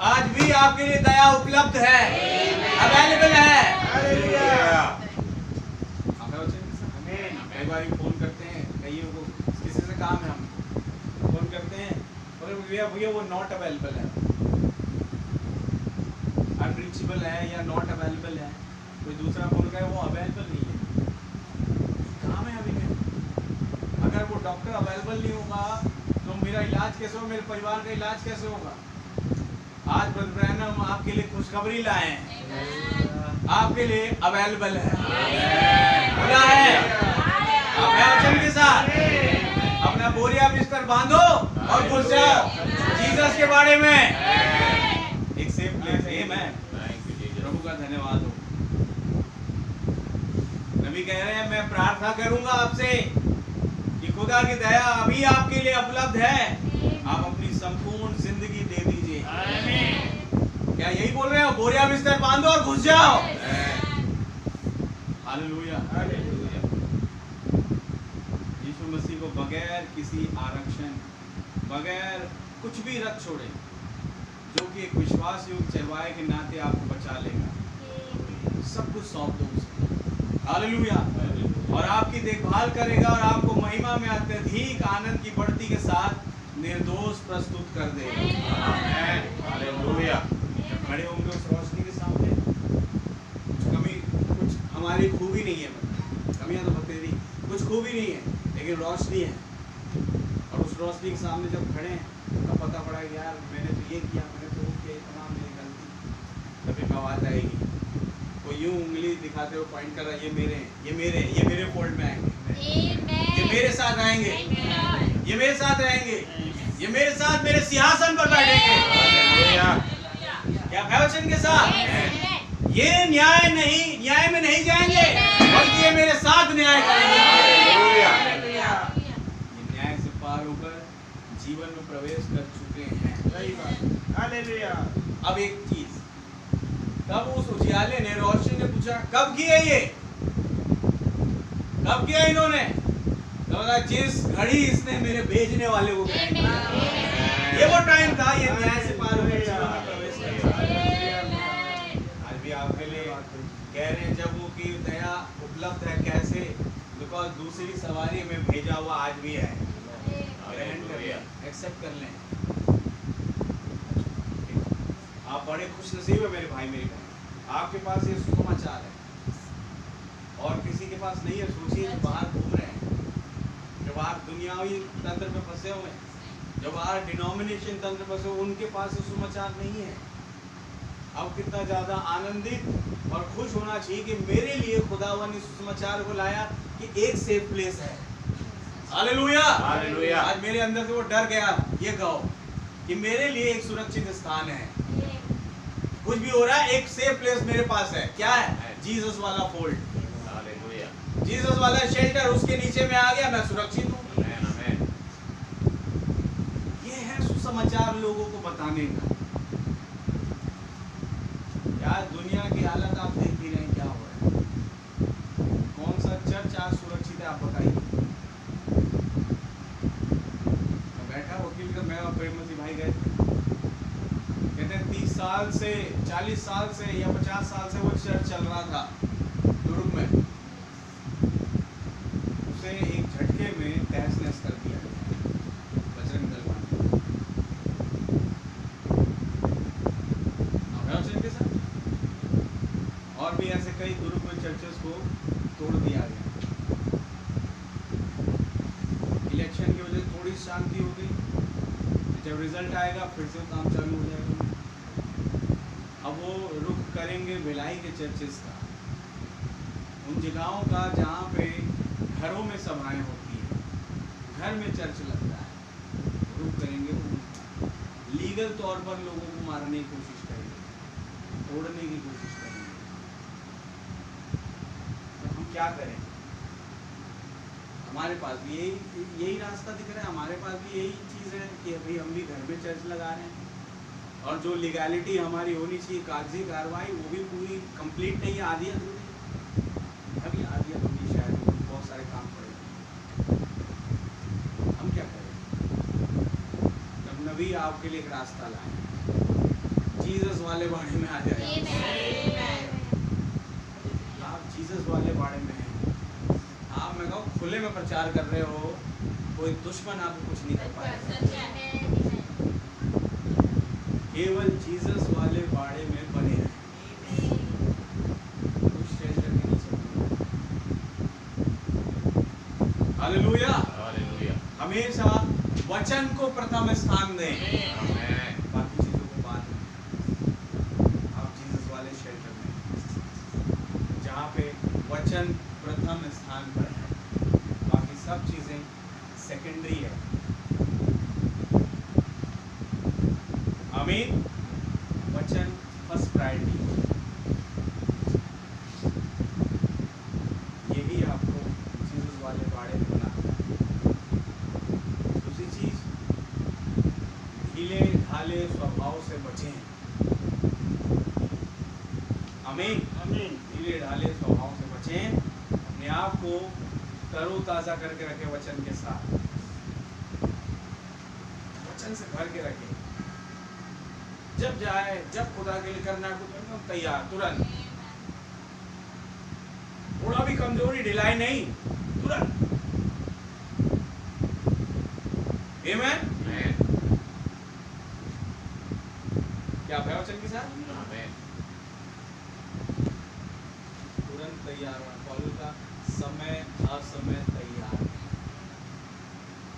आज भी आपके लिए दया उपलब्ध है, अवेलेबल है। कई बार फोन करते हैं, कईयों को किसी से काम है, हम फोन करते हैं और भैया वो नॉट अवेलेबल है, अनरीचेबल है या नॉट अवेलेबल है। कोई दूसरा फोन करे वो अवेलेबल नहीं है, काम है अभी में। अगर वो डॉक्टर अवेलेबल नहीं होगा तो मेरा इलाज कैसे होगा, मेरे परिवार का इलाज कैसे होगा। आज ब्रदर ब्रैनम आपके लिए खुशखबरी लाए हैं, आपके लिए अवेलेबल है, खुला है। आप वचन के साथ अपना बोरिया बिस्तर बांधो और घुस जाओ जीसस के बारे में। एक सेफ प्लेस है। आमेन। प्रभु का धन्यवाद हो। नबी कह रहे हैं मैं प्रार्थना करूंगा आपसे कि खुदा की दया अभी आपके लिए उपलब्ध है, आप अपनी संपूर्ण जिंदगी दे दीजिए। क्या यही बोल रहे हो, बोरिया बिस्तर बांधो और घुस जाओ। Hallelujah, hallelujah. यीशु मसीह को बगैर किसी आरक्षण, बगैर कुछ भी रख छोड़े, जो कि एक विश्वास योग्य चरवाहे के नाते आपको बचा लेगा, सब कुछ सौंप दो उसे। हालेलुया। और आपकी देखभाल करेगा और आपको महिमा में अत्यधिक आनंद की बढ़ती के साथ निर्दोष प्रस्तुत कर देगा। हालेलुया। जब खड़े होंगे उस रोशनी के सामने, कुछ हमारी खूबी नहीं है, कमियां तो बतेरी, कुछ खूबी नहीं है, लेकिन रोशनी है। और उस रोशनी के सामने जब खड़े हैं तो पता पड़ा कि यार मैंने तो ये किया, मैंने तो वो किया, तमाम मेरी गलती। तभी बात आएगी, कोई यूं उंगली दिखाते हुए पॉइंट कर रहा है, ये मेरे हैं, ये मेरे हैं, ये मेरे फोल्ड में आएंगे, ये मेरे साथ आएंगे, ये मेरे साथ रहेंगे, ये मेरे साथ मेरे सिंहासन पर बैठेंगे। क्या वचन के साथ ये न्याय में नहीं जाएंगे, बल्कि ये मेरे साथ न्याय करेंगे। न्याय से पार होकर जीवन में प्रवेश कर चुके हैं। सही बात। हालेलुया। अब एक चीज, तब उस उजियाले ने, रोशनी ने पूछा कब किया ये, कब किया इन्होंने? तो जिस घड़ी इसने मेरे भेजने वाले को किया। ये वो टाइम था, ये न्याय से पार होकर जीवन में प्रवेश करना। आज भी आपके लिए कह रहे हैं, जब वो की दया उपलब्ध है, कैसे तो बिकॉज दूसरी सवारी में भेजा हुआ आज भी है। ग्रहण कर लिया, एक्सेप्ट कर लें। आप बड़े खुश नसीब है मेरे भाई मेरी बहन, आपके पास ये सुसमाचार है और किसी के पास नहीं है। सोचिए जो बाहर घूम रहे हैं, जो बाहर दुनियावी तंत्र में फंसे हुए हैं, जो बाहर डिनोमिनेशन तंत्र में फंसे हुए, उनके पास ये सुसमाचार नहीं है। अब कितना ज़्यादा आनंदित और खुश होना चाहिए कि मेरे लिए खुदावन ने सुसमाचार को लाया कि एक सेफ प्लेस है। Hallelujah, hallelujah. आज मेरे अंदर से वो डर गया। ये कहो कि मेरे लिए एक सुरक्षित स्थान है। कुछ भी हो रहा है, एक सेफ प्लेस मेरे पास है। क्या है? जीसस वाला फोल्ड, हालेलुया। जीसस वाला शेल्टर, उसके नीचे में आ गया, मैं सुरक्षित हूँ। आमेन, आमेन। ये है सुसमाचार लोगों को बताने का। यार दुनिया की हालत आप देख ही रहे हैं, क्या हो रहा है। कौन सा चर्च आज सुरक्षित है, आप बताइए। बैठा वकील का, मैं और प्रेमवती भाई गए थे, कहते हैं 30 साल से 40 साल से या 50 साल से वो चर्च चल रहा था दुर्ग में, उसे एक झटके में तहस नहस कर दिया बजरंग दल वाले के साथ। और भी ऐसे कई दुर्ग में चर्चेस को तोड़ दिया गया। इलेक्शन की वजह से थोड़ी शांति हो गई, जब रिजल्ट आएगा फिर से काम चालू हो जाएगा। अब वो रुख करेंगे भिलाई के चर्चेस का, उन जगहों का जहाँ पे घरों में सभाएं होती है, घर में चर्च लगता है, रुख करेंगे। लीगल तौर पर लोगों को मारने की कोशिश करेंगे, तोड़ने की कोशिश करेंगे। तो हम क्या करें? हमारे पास भी यही रास्ता दिख रहा है, हमारे पास भी यही चीज़ है कि अभी हम भी घर में चर्च लगा रहे हैं। और जो लीगैलिटी हमारी होनी चाहिए, कागजी कार्रवाई, वो भी पूरी कंप्लीट नहीं है, आधी अधूरी। अभी आधी अधूरी शायद, बहुत सारे काम पड़े। हम क्या करें? तब नबी आपके लिए एक रास्ता लाए, जीसस वाले बाड़े में आ जाए। आप जीसस वाले बाड़े में हैं, आप मैं कहूँ खुले में प्रचार कर रहे हो, कोई दुश्मन आपको कुछ नहीं कर पाएगा। केवल जीसस वाले बाड़े में बने रहें, कुछ शेल्टर के नीचे। Hallelujah, hallelujah. हमेशा वचन को प्रथम स्थान दें, आमेन। बाकी चीजों को बाद में। आप जीसस वाले शेल्टर में, जहाँ पे वचन प्रथम स्थान पर है, बाकी सब चीजें सेकेंडरी है। आमीन। वचन फर्स्ट प्रायोरिटी, यही आपको जीसस वाले बाड़े में बनाता है। दूसरी चीज, ढीले ढाले स्वभाव से बचें। आमीन, आमीन। ढीले ढाले स्वभाव से बचें, अपने आप को तरोताजा करके रखें वचन के साथ, वचन से भर के रखें। जब जाए, जब खुदा के लिए करना है कुछ, एकदम तैयार, तुरंत। थोड़ा भी कमजोरी, ढिलाई नहीं, तुरंत। आमीन। आमेन। क्या आप है वचन के साथ? आमेन। तुरंत तैयार होना। पौलुस का समय असमय तैयार।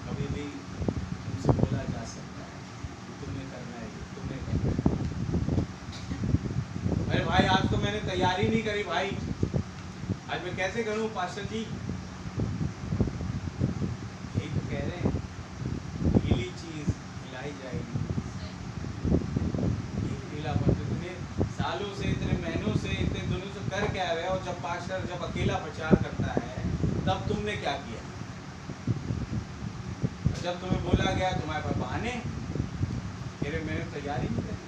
कभी भी तुमसे बोला जा सकता है कि तुमने करना है, तुमने करना है। अरे भाई आज तो मैंने तैयारी नहीं करी भाई, आज मैं कैसे करूं पास्टर जी? यही तो कह रहे हैं, गीली चीज खिलाई जाएगी। ये गीलापन तो तूने सालों से, इतने महीनों से, इतने दिनों से कर क्या रहे हो? जब पास्टर जब अकेला प्रचार करता है तब तुमने क्या किया? जब तुम्हें बोला गया तुम्हारे पास बहाने, कह रहे मैंने तैयारी नहीं करी।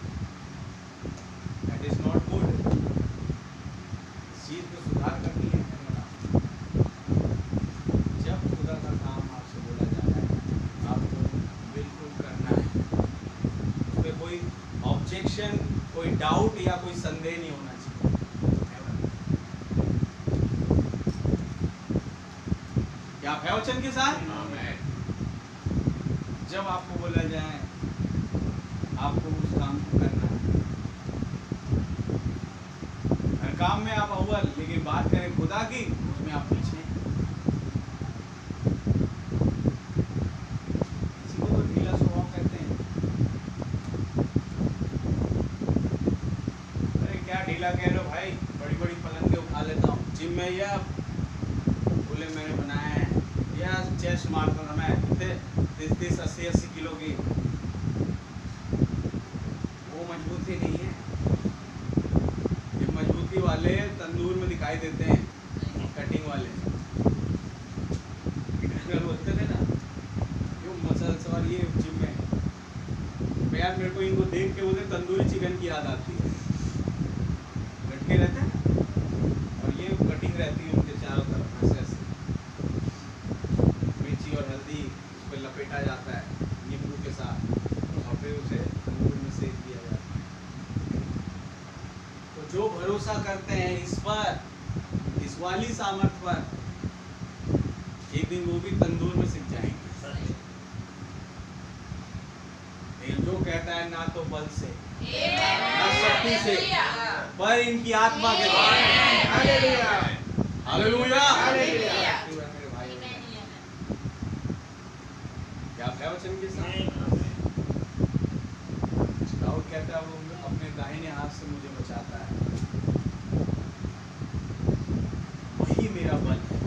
That is not good. इस चीज को सुधार करनी है। जब खुदा का काम आपसे बोला जा रहा है, आपको बिल्कुल करना है। उस पर कोई ऑब्जेक्शन, कोई डाउट या कोई संदेह नहीं होना चाहिए। है वचन के साथ? आमेन। जब आपको बोला जाए आपको उस काम को करना है, हर काम में आप अव्वल, लेकिन बात करें खुदा की, उसमें आप पीछे हैं। किसी को तो ढीला स्वभाव कहते हैं। अरे क्या ढीला कह रहे हो भाई, बड़ी बड़ी पलंगे उठा लेता हूँ जिम में, या बोले मैंने बनाया है, या चेस्ट मारता था मैं कितने 30 80 किलो की, वो मजबूती नहीं है। ये मजबूती वाले तंदूर में दिखाई देते हैं, कटिंग वाले बोलते थे ना, क्यों मसल्स और ये जिम में यार, मेरे को इनको देख के मुझे तंदूरी चिकन की याद आती है। लटके रहते हैं और ये कटिंग रहती है उनके चारों तरफ, ऐसे ऐसे मिर्ची और हल्दी उस पर लपेटा जाता है नींबू के साथ, और फिर उसे तंदूर में सेक दिया जाता है। तो जो भरोसा करते हैं इस पर, इस वाली सामर्थ पर, एक दिन वो भी तंदूर में सिक जाएंगे। लेकिन जो कहता है ना तो बल से ना शक्ति से, पर इनकी आत्मा के द्वारा। Hallelujah, hallelujah, hallelujah. क्या है वचन के साथ? दाऊद कहता है वो अपने दाहिने हाथ से मुझे बचाता है, वही मेरा बल है।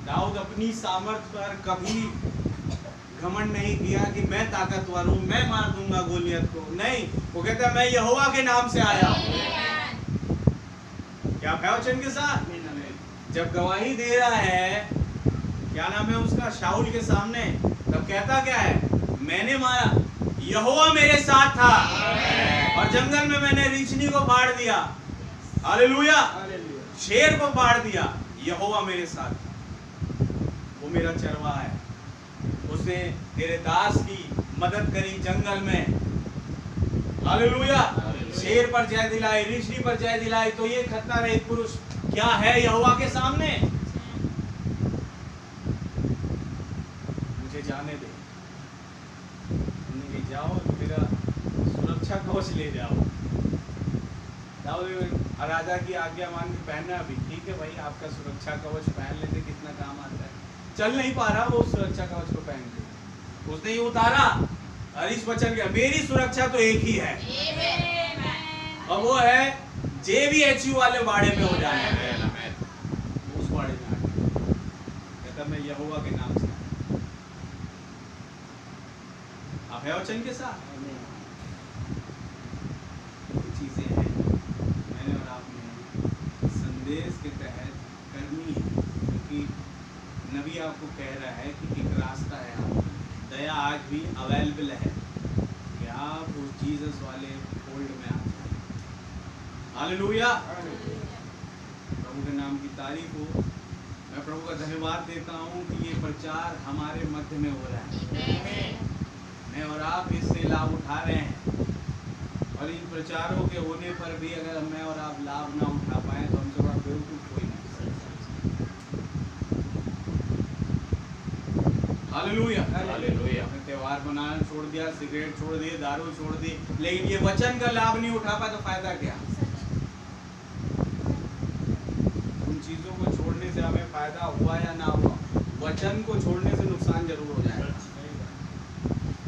दाऊद अपनी सामर्थ पर कभी घमंड नहीं किया कि मैं ताकतवर हूँ, मैं मार दूंगा गोलियत को। नहीं, वो कहता है मैं यहोवा के नाम से आया हूँ। क्या है वचन के साथ? जब गवाही दे रहा है, क्या नाम है उसका, शाऊल के सामने, तब कहता क्या है? मैंने मारा, यहोवा मेरे साथ था, और जंगल में मैंने रीछनी को फाड़ दिया। हालेलुया, शेर को फाड़ दिया, यहोवा मेरे साथ था। वो मेरा चरवाहा है, उसने तेरे दास की मदद करी जंगल में। हालेलुया, शेर पर जय दिलाई, रीछनी पर जय दिलाई। तो ये खतना रहित पुरुष क्या है यहोवा के सामने? मुझे जाने दे, नहीं जाओ, मेरा सुरक्षा कवच ले जाओ। राजा की आज्ञा मान के पहनना, अभी ठीक है भाई, आपका सुरक्षा कवच पहन लेते, कितना काम आता है। चल नहीं पा रहा वो सुरक्षा कवच को पहन के, उसने ही उतारा और इस वचन के, मेरी सुरक्षा तो एक ही है, और वो है JVHU वाले बाड़े में हो जाना है। उस बाड़े में आके कहता मैं यहोवा के नाम से। आप है वचन के साथ? चीजें हैं मैंने और आपने संदेश के तहत करनी है, क्योंकि नबी आपको कह रहा है कि एक रास्ता है, दया आज भी अवेलेबल है कि आप उस जीसस वाले फोल्ड में आ जाए। हालेलुया, प्रभु के नाम की तारीफ हो। मैं प्रभु का धन्यवाद देता हूँ कि ये प्रचार हमारे मध्य में हो रहा है, मैं और आप इससे लाभ उठा रहे हैं, और इन प्रचारों के होने पर भी अगर मैं और आप लाभ ना उठा पाए तो हमसे बड़ा बेवकूफ कोई नहीं। Hallelujah, hallelujah. हमने त्योहार मनाना छोड़ दिया, सिगरेट छोड़ दिए, दारू छोड़ दी, लेकिन ये वचन का लाभ नहीं उठा पाए तो फायदा क्या? उन चीजों को छोड़ने से हमें फायदा हुआ या ना हुआ, वचन को छोड़ने से नुकसान जरूर हो जाएगा।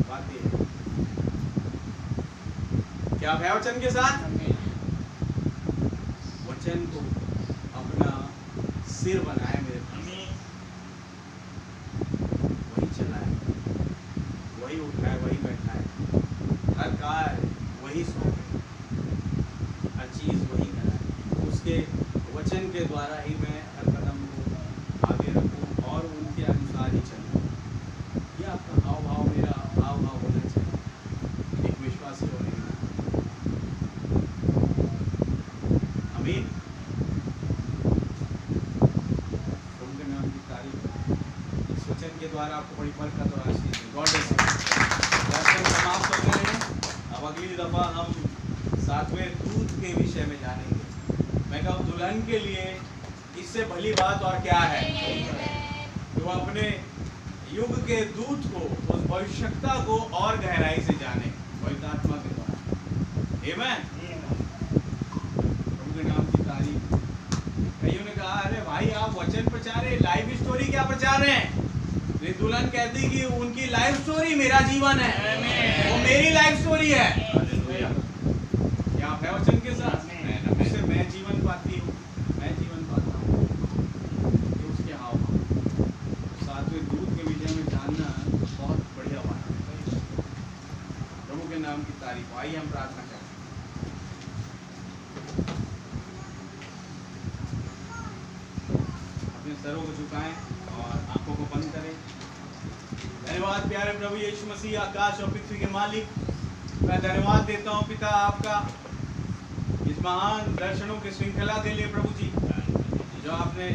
बात ये है। क्या है वचन के साथ? वचन को अपना सिर बनाए मेरे पास, वही चलाए, वही उठाए, वही बैठाए, हर कार्य वही सौंपे, हर चीज वही कराए, उसके वचन के द्वारा ही मैं हर कदम को आगे रखूं और उनके अनुसार ही चलूं। ये आपका हाव भाव, मेरा हाव भाव होना चाहिए एक विश्वासी होने का। आमीन। प्रभु के नाम की तारीफ। इस वचन के द्वारा आपको बड़ी बरकत और आशीष है। God bless you. दर्शन समाप्त हो गए हैं, अब अगली दफा हम 7वें दूत के विषय में जानेंगे। मैं कहूँ दुल्हन के लिए इससे भली बात और क्या है? वो अपने युग के दूत को, उस भविष्यता को और गहराई से जाने पवित्र आत्मा के द्वारा। आमेन। प्रभु के नाम की तारीफ। कईयों ने कहा अरे भाई आप वचन प्रचार रहे, लाइफ स्टोरी क्या प्रचार रहे हैं? दुल्हन कहती कि उनकी लाइफ स्टोरी मेरा जीवन है, वो मेरी लाइफ स्टोरी है। क्या आप है वचन के साथ? उससे मैं जीवन पाती हूँ, मैं जीवन पाता हूँ। ये उसके हाव भाव। सातवें दूत के विजय में जानना बहुत बढ़िया बात है। प्रभु के नाम की तारीफ। आइए हम प्रार्थना करें। अपने सरों को झुकाएं और आंखों को बंद करें। धन्यवाद प्यारे प्रभु यीशु मसीह, आकाश और पृथ्वी के मालिक, मैं धन्यवाद देता हूँ पिता आपका इस महान दर्शनों की श्रृंखला के लिए प्रभु जी, जो आपने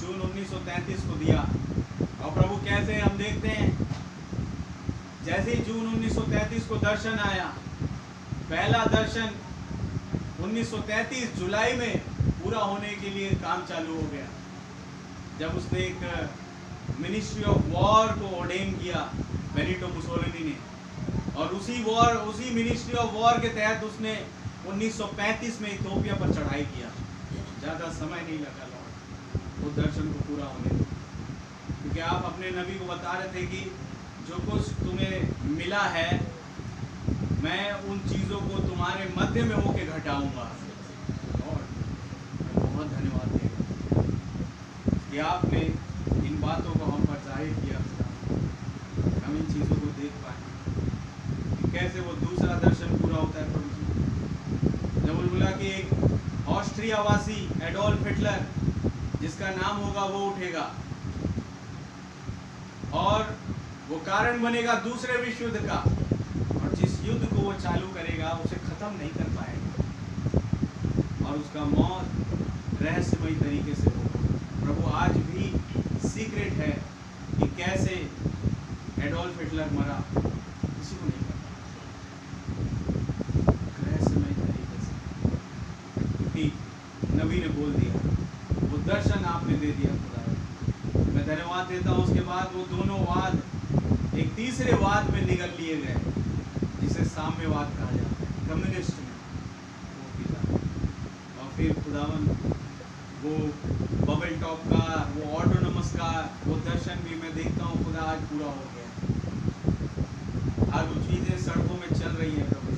जून 1933 को दिया। और प्रभु कैसे हम देखते हैं, जैसे ही जून 1933 को दर्शन आया, पहला दर्शन 1933 जुलाई में पूरा होने के लिए काम चालू हो गया, जब उसने एक मिनिस्ट्री ऑफ वॉर को ऑर्डेन किया बेनिटो मुसोलिनी ने। और उसी मिनिस्ट्री ऑफ वॉर के तहत उसने 1935 में इथियोपिया पर चढ़ाई किया। ज़्यादा समय नहीं लगा लॉर्ड वो दर्शन को पूरा होने में, क्योंकि आप अपने नबी को बता रहे थे कि जो कुछ तुम्हें मिला है मैं उन चीज़ों को तुम्हारे मध्य में होके घटाऊंगा। और बहुत धन्यवाद देगा कि आपने इन बातों को हम पर जाहिर किया, हम इन चीज़ों को देख पाए कि कैसे वो दूसरा दर्शन पूरा होता है। प्रभु जी, जब बोला कि एक ऑस्ट्रिया वासी एडोल्फ हिटलर, जिसका नाम होगा वो उठेगा और वो कारण बनेगा दूसरे विश्व युद्ध का, और जिस युद्ध को वो चालू करेगा उसे खत्म नहीं कर पाएगा, और उसका मौत रहस्यमयी तरीके से होगा। प्रभु आज भी सीक्रेट है कि कैसे एडोल्फ हिटलर मरा, किसी को नहीं पता, रहस्यमय तरीके से, क्योंकि नबी ने बोल दिया, वो दर्शन आपने दे दिया खुदा। मैं धन्यवाद देता हूँ। उसके बाद वो दोनों वाद एक तीसरे वाद में निगल लिए गए, जिसे साम्यवाद कहा जाता है, कम्युनिस्ट में वो पिता। और फिर खुदावन वो बबल टॉप का, वो ऑटोनमस का वो दर्शन भी मैं देखता हूँ खुदा आज पूरा हो गया। आज वो चीज़ें सड़कों में चल रही हैं प्रभु,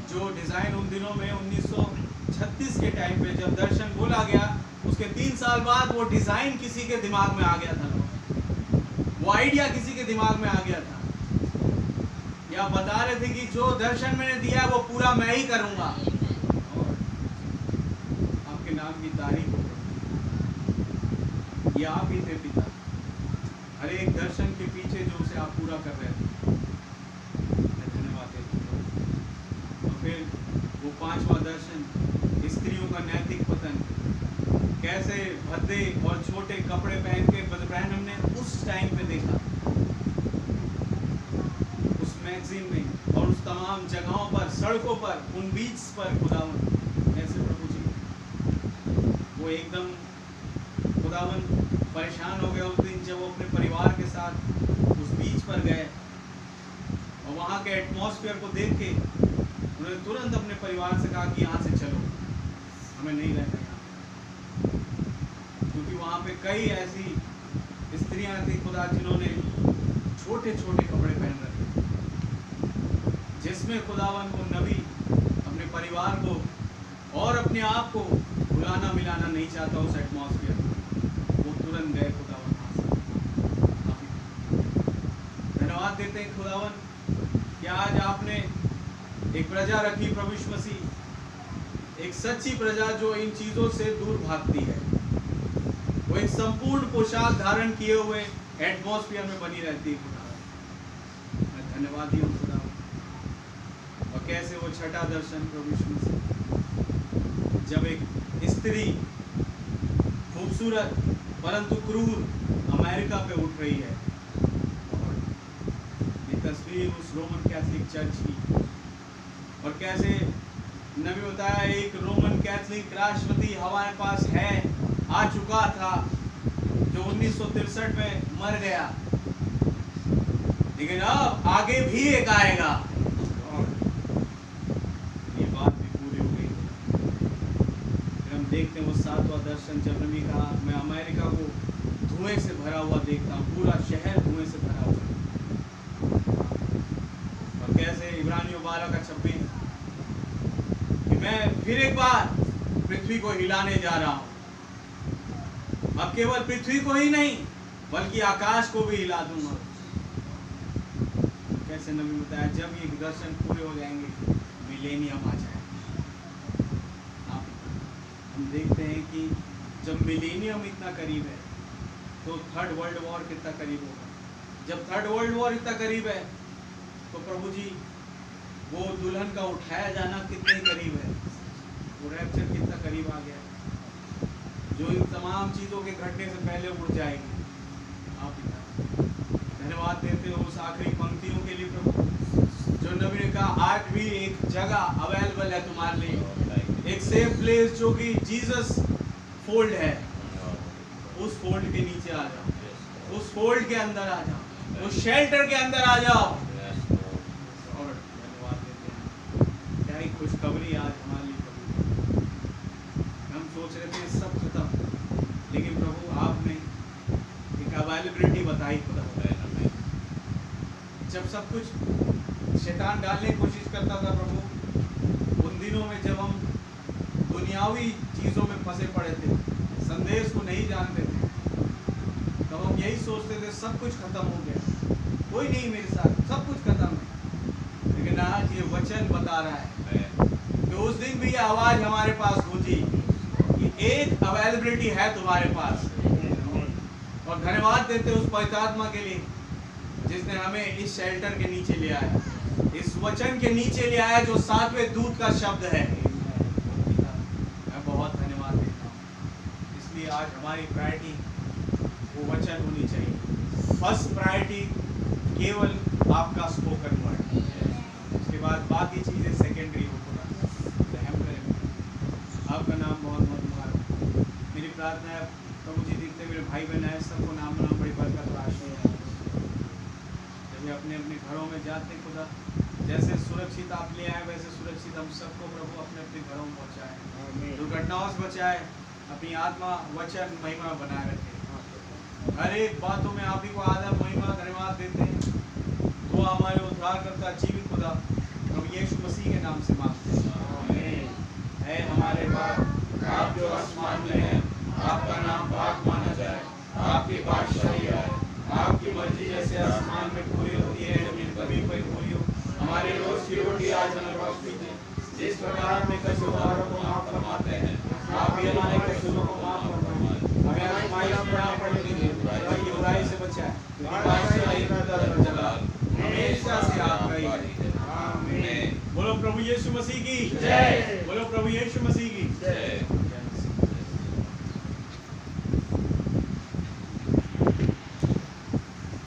जो डिज़ाइन उन दिनों में 1936 के टाइम पे जब दर्शन बोला गया, उसके 3 साल बाद वो डिज़ाइन किसी के दिमाग में आ गया था, वो आइडिया किसी के दिमाग में आ गया था, या बता रहे थे कि जो दर्शन मैंने दिया है वो पूरा मैं ही करूँगा। नाम की तारीफ हो, ये आप ही थे पिता, हर एक दर्शन के पीछे जो उसे आप पूरा कर रहे थे। मैं धन्यवाद देता हूँ। और फिर वो 5वां दर्शन, स्त्रियों का नैतिक पतन, कैसे भद्दे और छोटे कपड़े पहन के ब्रैनम हमने उस टाइम पे देखा, उस मैगजीन में और उस तमाम जगहों पर, सड़कों पर, उन बीच पर खुदावन ऐसे प्रभु जी वो एकदम खुदावन परेशान हो गए उस दिन, जब वो अपने परिवार के साथ उस बीच पर गए और वहाँ के एटमॉस्फेयर को देख के उन्होंने तुरंत अपने परिवार से कहा कि यहाँ से चलो, हमें नहीं रहना यहाँ, क्योंकि वहाँ पे कई ऐसी स्त्रियाँ थी खुदा जिन्होंने छोटे छोटे कपड़े पहन रखे, जिसमें खुदावन को नबी अपने परिवार को और अपने आप को बुलाना मिलाना नहीं चाहता उस एटमॉस्फेयर में। वो तुरंत गए खुदावन वहाँ से। धन्यवाद देते हैं खुदावन कि आज आपने एक प्रजा रखी प्रभु यीशु मसीह, एक सच्ची प्रजा जो इन चीज़ों से दूर भागती है, वो एक संपूर्ण पोशाक धारण किए हुए एटमॉस्फेयर में बनी रहती है खुदावन। मैं धन्यवादी हूँ खुदावन। और कैसे वो छठा दर्शन प्रभु यीशु मसीह, जब एक स्त्री खूबसूरत परंतु क्रूर अमेरिका पे उठ रही है, और ये तस्वीर उस रोमन कैथोलिक चर्च की, और कैसे नबी बताया एक रोमन कैथोलिक राष्ट्रपति हमारे पास है, आ चुका था, जो 1963 में मर गया, लेकिन अब आगे भी एक आएगा और ये बात भी पूरी हो गई। फिर हम देखते हैं वो 7वां दर्शन, जब नबी कहा मैं अमेरिका को धुएं से भरा हुआ देखता हूँ, पूरा शहर धुएं से भरा हुआ। और कैसे इब्रानियों 12:26 कि मैं फिर एक बार पृथ्वी को हिलाने जा रहा हूँ, अब केवल पृथ्वी को ही नहीं बल्कि आकाश को भी हिला दूंगा। कैसे नबी बताया जब ये दर्शन पूरे हो जाएंगे मिलेनियम आ जाएगा। हम देखते हैं कि जब मिलेनियम इतना करीब है तो थर्ड वर्ल्ड वॉर कितना करीब होगा। जब थर्ड वर्ल्ड वॉर इतना करीब है तो प्रभु जी वो दुल्हन का उठाया जाना कितने करीब है, वो रैप्चर कितना करीब आ गया है, जो इन तमाम चीज़ों के घटने से पहले उड़ जाएगी। आप धन्यवाद देते हो उस आखिरी पंक्तियों के लिए प्रभु, जो नबी ने कहा आज भी एक जगह अवेलेबल है तुम्हारे लिए, एक सेफ प्लेस जो कि जीसस फोल्ड है, उस फोल्ड के नीचे आ जाओ, उस फोल्ड के अंदर आ जाओ, उस शेल्टर के अंदर आ जाओ। और धन्यवाद देते हैं, क्या ही खुशखबरी आज हमारे लिए प्रभु। हम सोच रहे थे सब खत्म, लेकिन प्रभु आपने एक अवेलेबिलिटी बताई खुदा। जब सब कुछ शैतान डालने की कोशिश करता था प्रभु, उन दिनों में जब हम दुनियावी चीज़ों में फंसे पड़े थे, संदेश को नहीं जानते थे, तब हम यही सोचते थे सब कुछ खत्म हो गया, कोई नहीं मेरे साथ, सब कुछ खत्म है। लेकिन आज ये वचन बता रहा है कि उस दिन भी ये आवाज़ हमारे पास गूंजी कि एक अवेलेबिलिटी है तुम्हारे पास। और धन्यवाद देते उस पवित्र आत्मा के लिए जिसने हमें इस शेल्टर के नीचे ले आया, इस वचन के नीचे ले आया जो 7वें दूत का शब्द है। मैं बहुत धन्यवाद देता हूँ। इसलिए आज हमारी प्रायोरिटी वो वचन होनी चाहिए। फर्स्ट प्रायोरिटी केवल आपका स्पोकन वर्ड, उसके बाद बाकी चीज़ें सेकेंडरी हो, थोड़ा रहम करें। आपका नाम बहुत बहुत मुबारक। मेरी प्रार्थना है प्रभु जी देखते मेरे भाई बहन आए सबको नाम नाम बड़ी बरकत और आशीष है। जब ये अपने अपने घरों में जाते खुदा, जैसे सुरक्षित आप ले आए वैसे सुरक्षित हम सबको प्रभु अपने अपने घरों में पहुँचाए, दुर्घटनाओं से बचाए, अपनी आत्मा वचन महिमा बनाए रखे। हर एक बातों में आप ही को आदर महिमा धन्यवाद देते हैं। तो हमारे उद्धारकर्ता जीवित खुदा प्रभु यीशु मसीह के नाम से मांगते हैं। है हमारे बाप आप जो आसमान में हैं, आपका नाम पाक माना जाए, आपकी बादशाही आए, आपकी मर्जी जैसे आसमान में पूरी होती है जमीन पर भी पूरी हो। हमारे रोज की रोटी आज हमें बख्श दीजिए, जिस प्रकार में कसूरवारों को माफ फरमाते हैं, आप भी हमारे कसूरों को माफ फरमाएं। हमें आजमाइश में ना पड़ने दीजिए, बल्कि बुराई से बचाएं। बादशाही का दर जलाल हमेशा से आपका ही है। आमीन। बोलो प्रभु यीशु मसीह की जय। बोलो प्रभु यीशु मसीह की जय।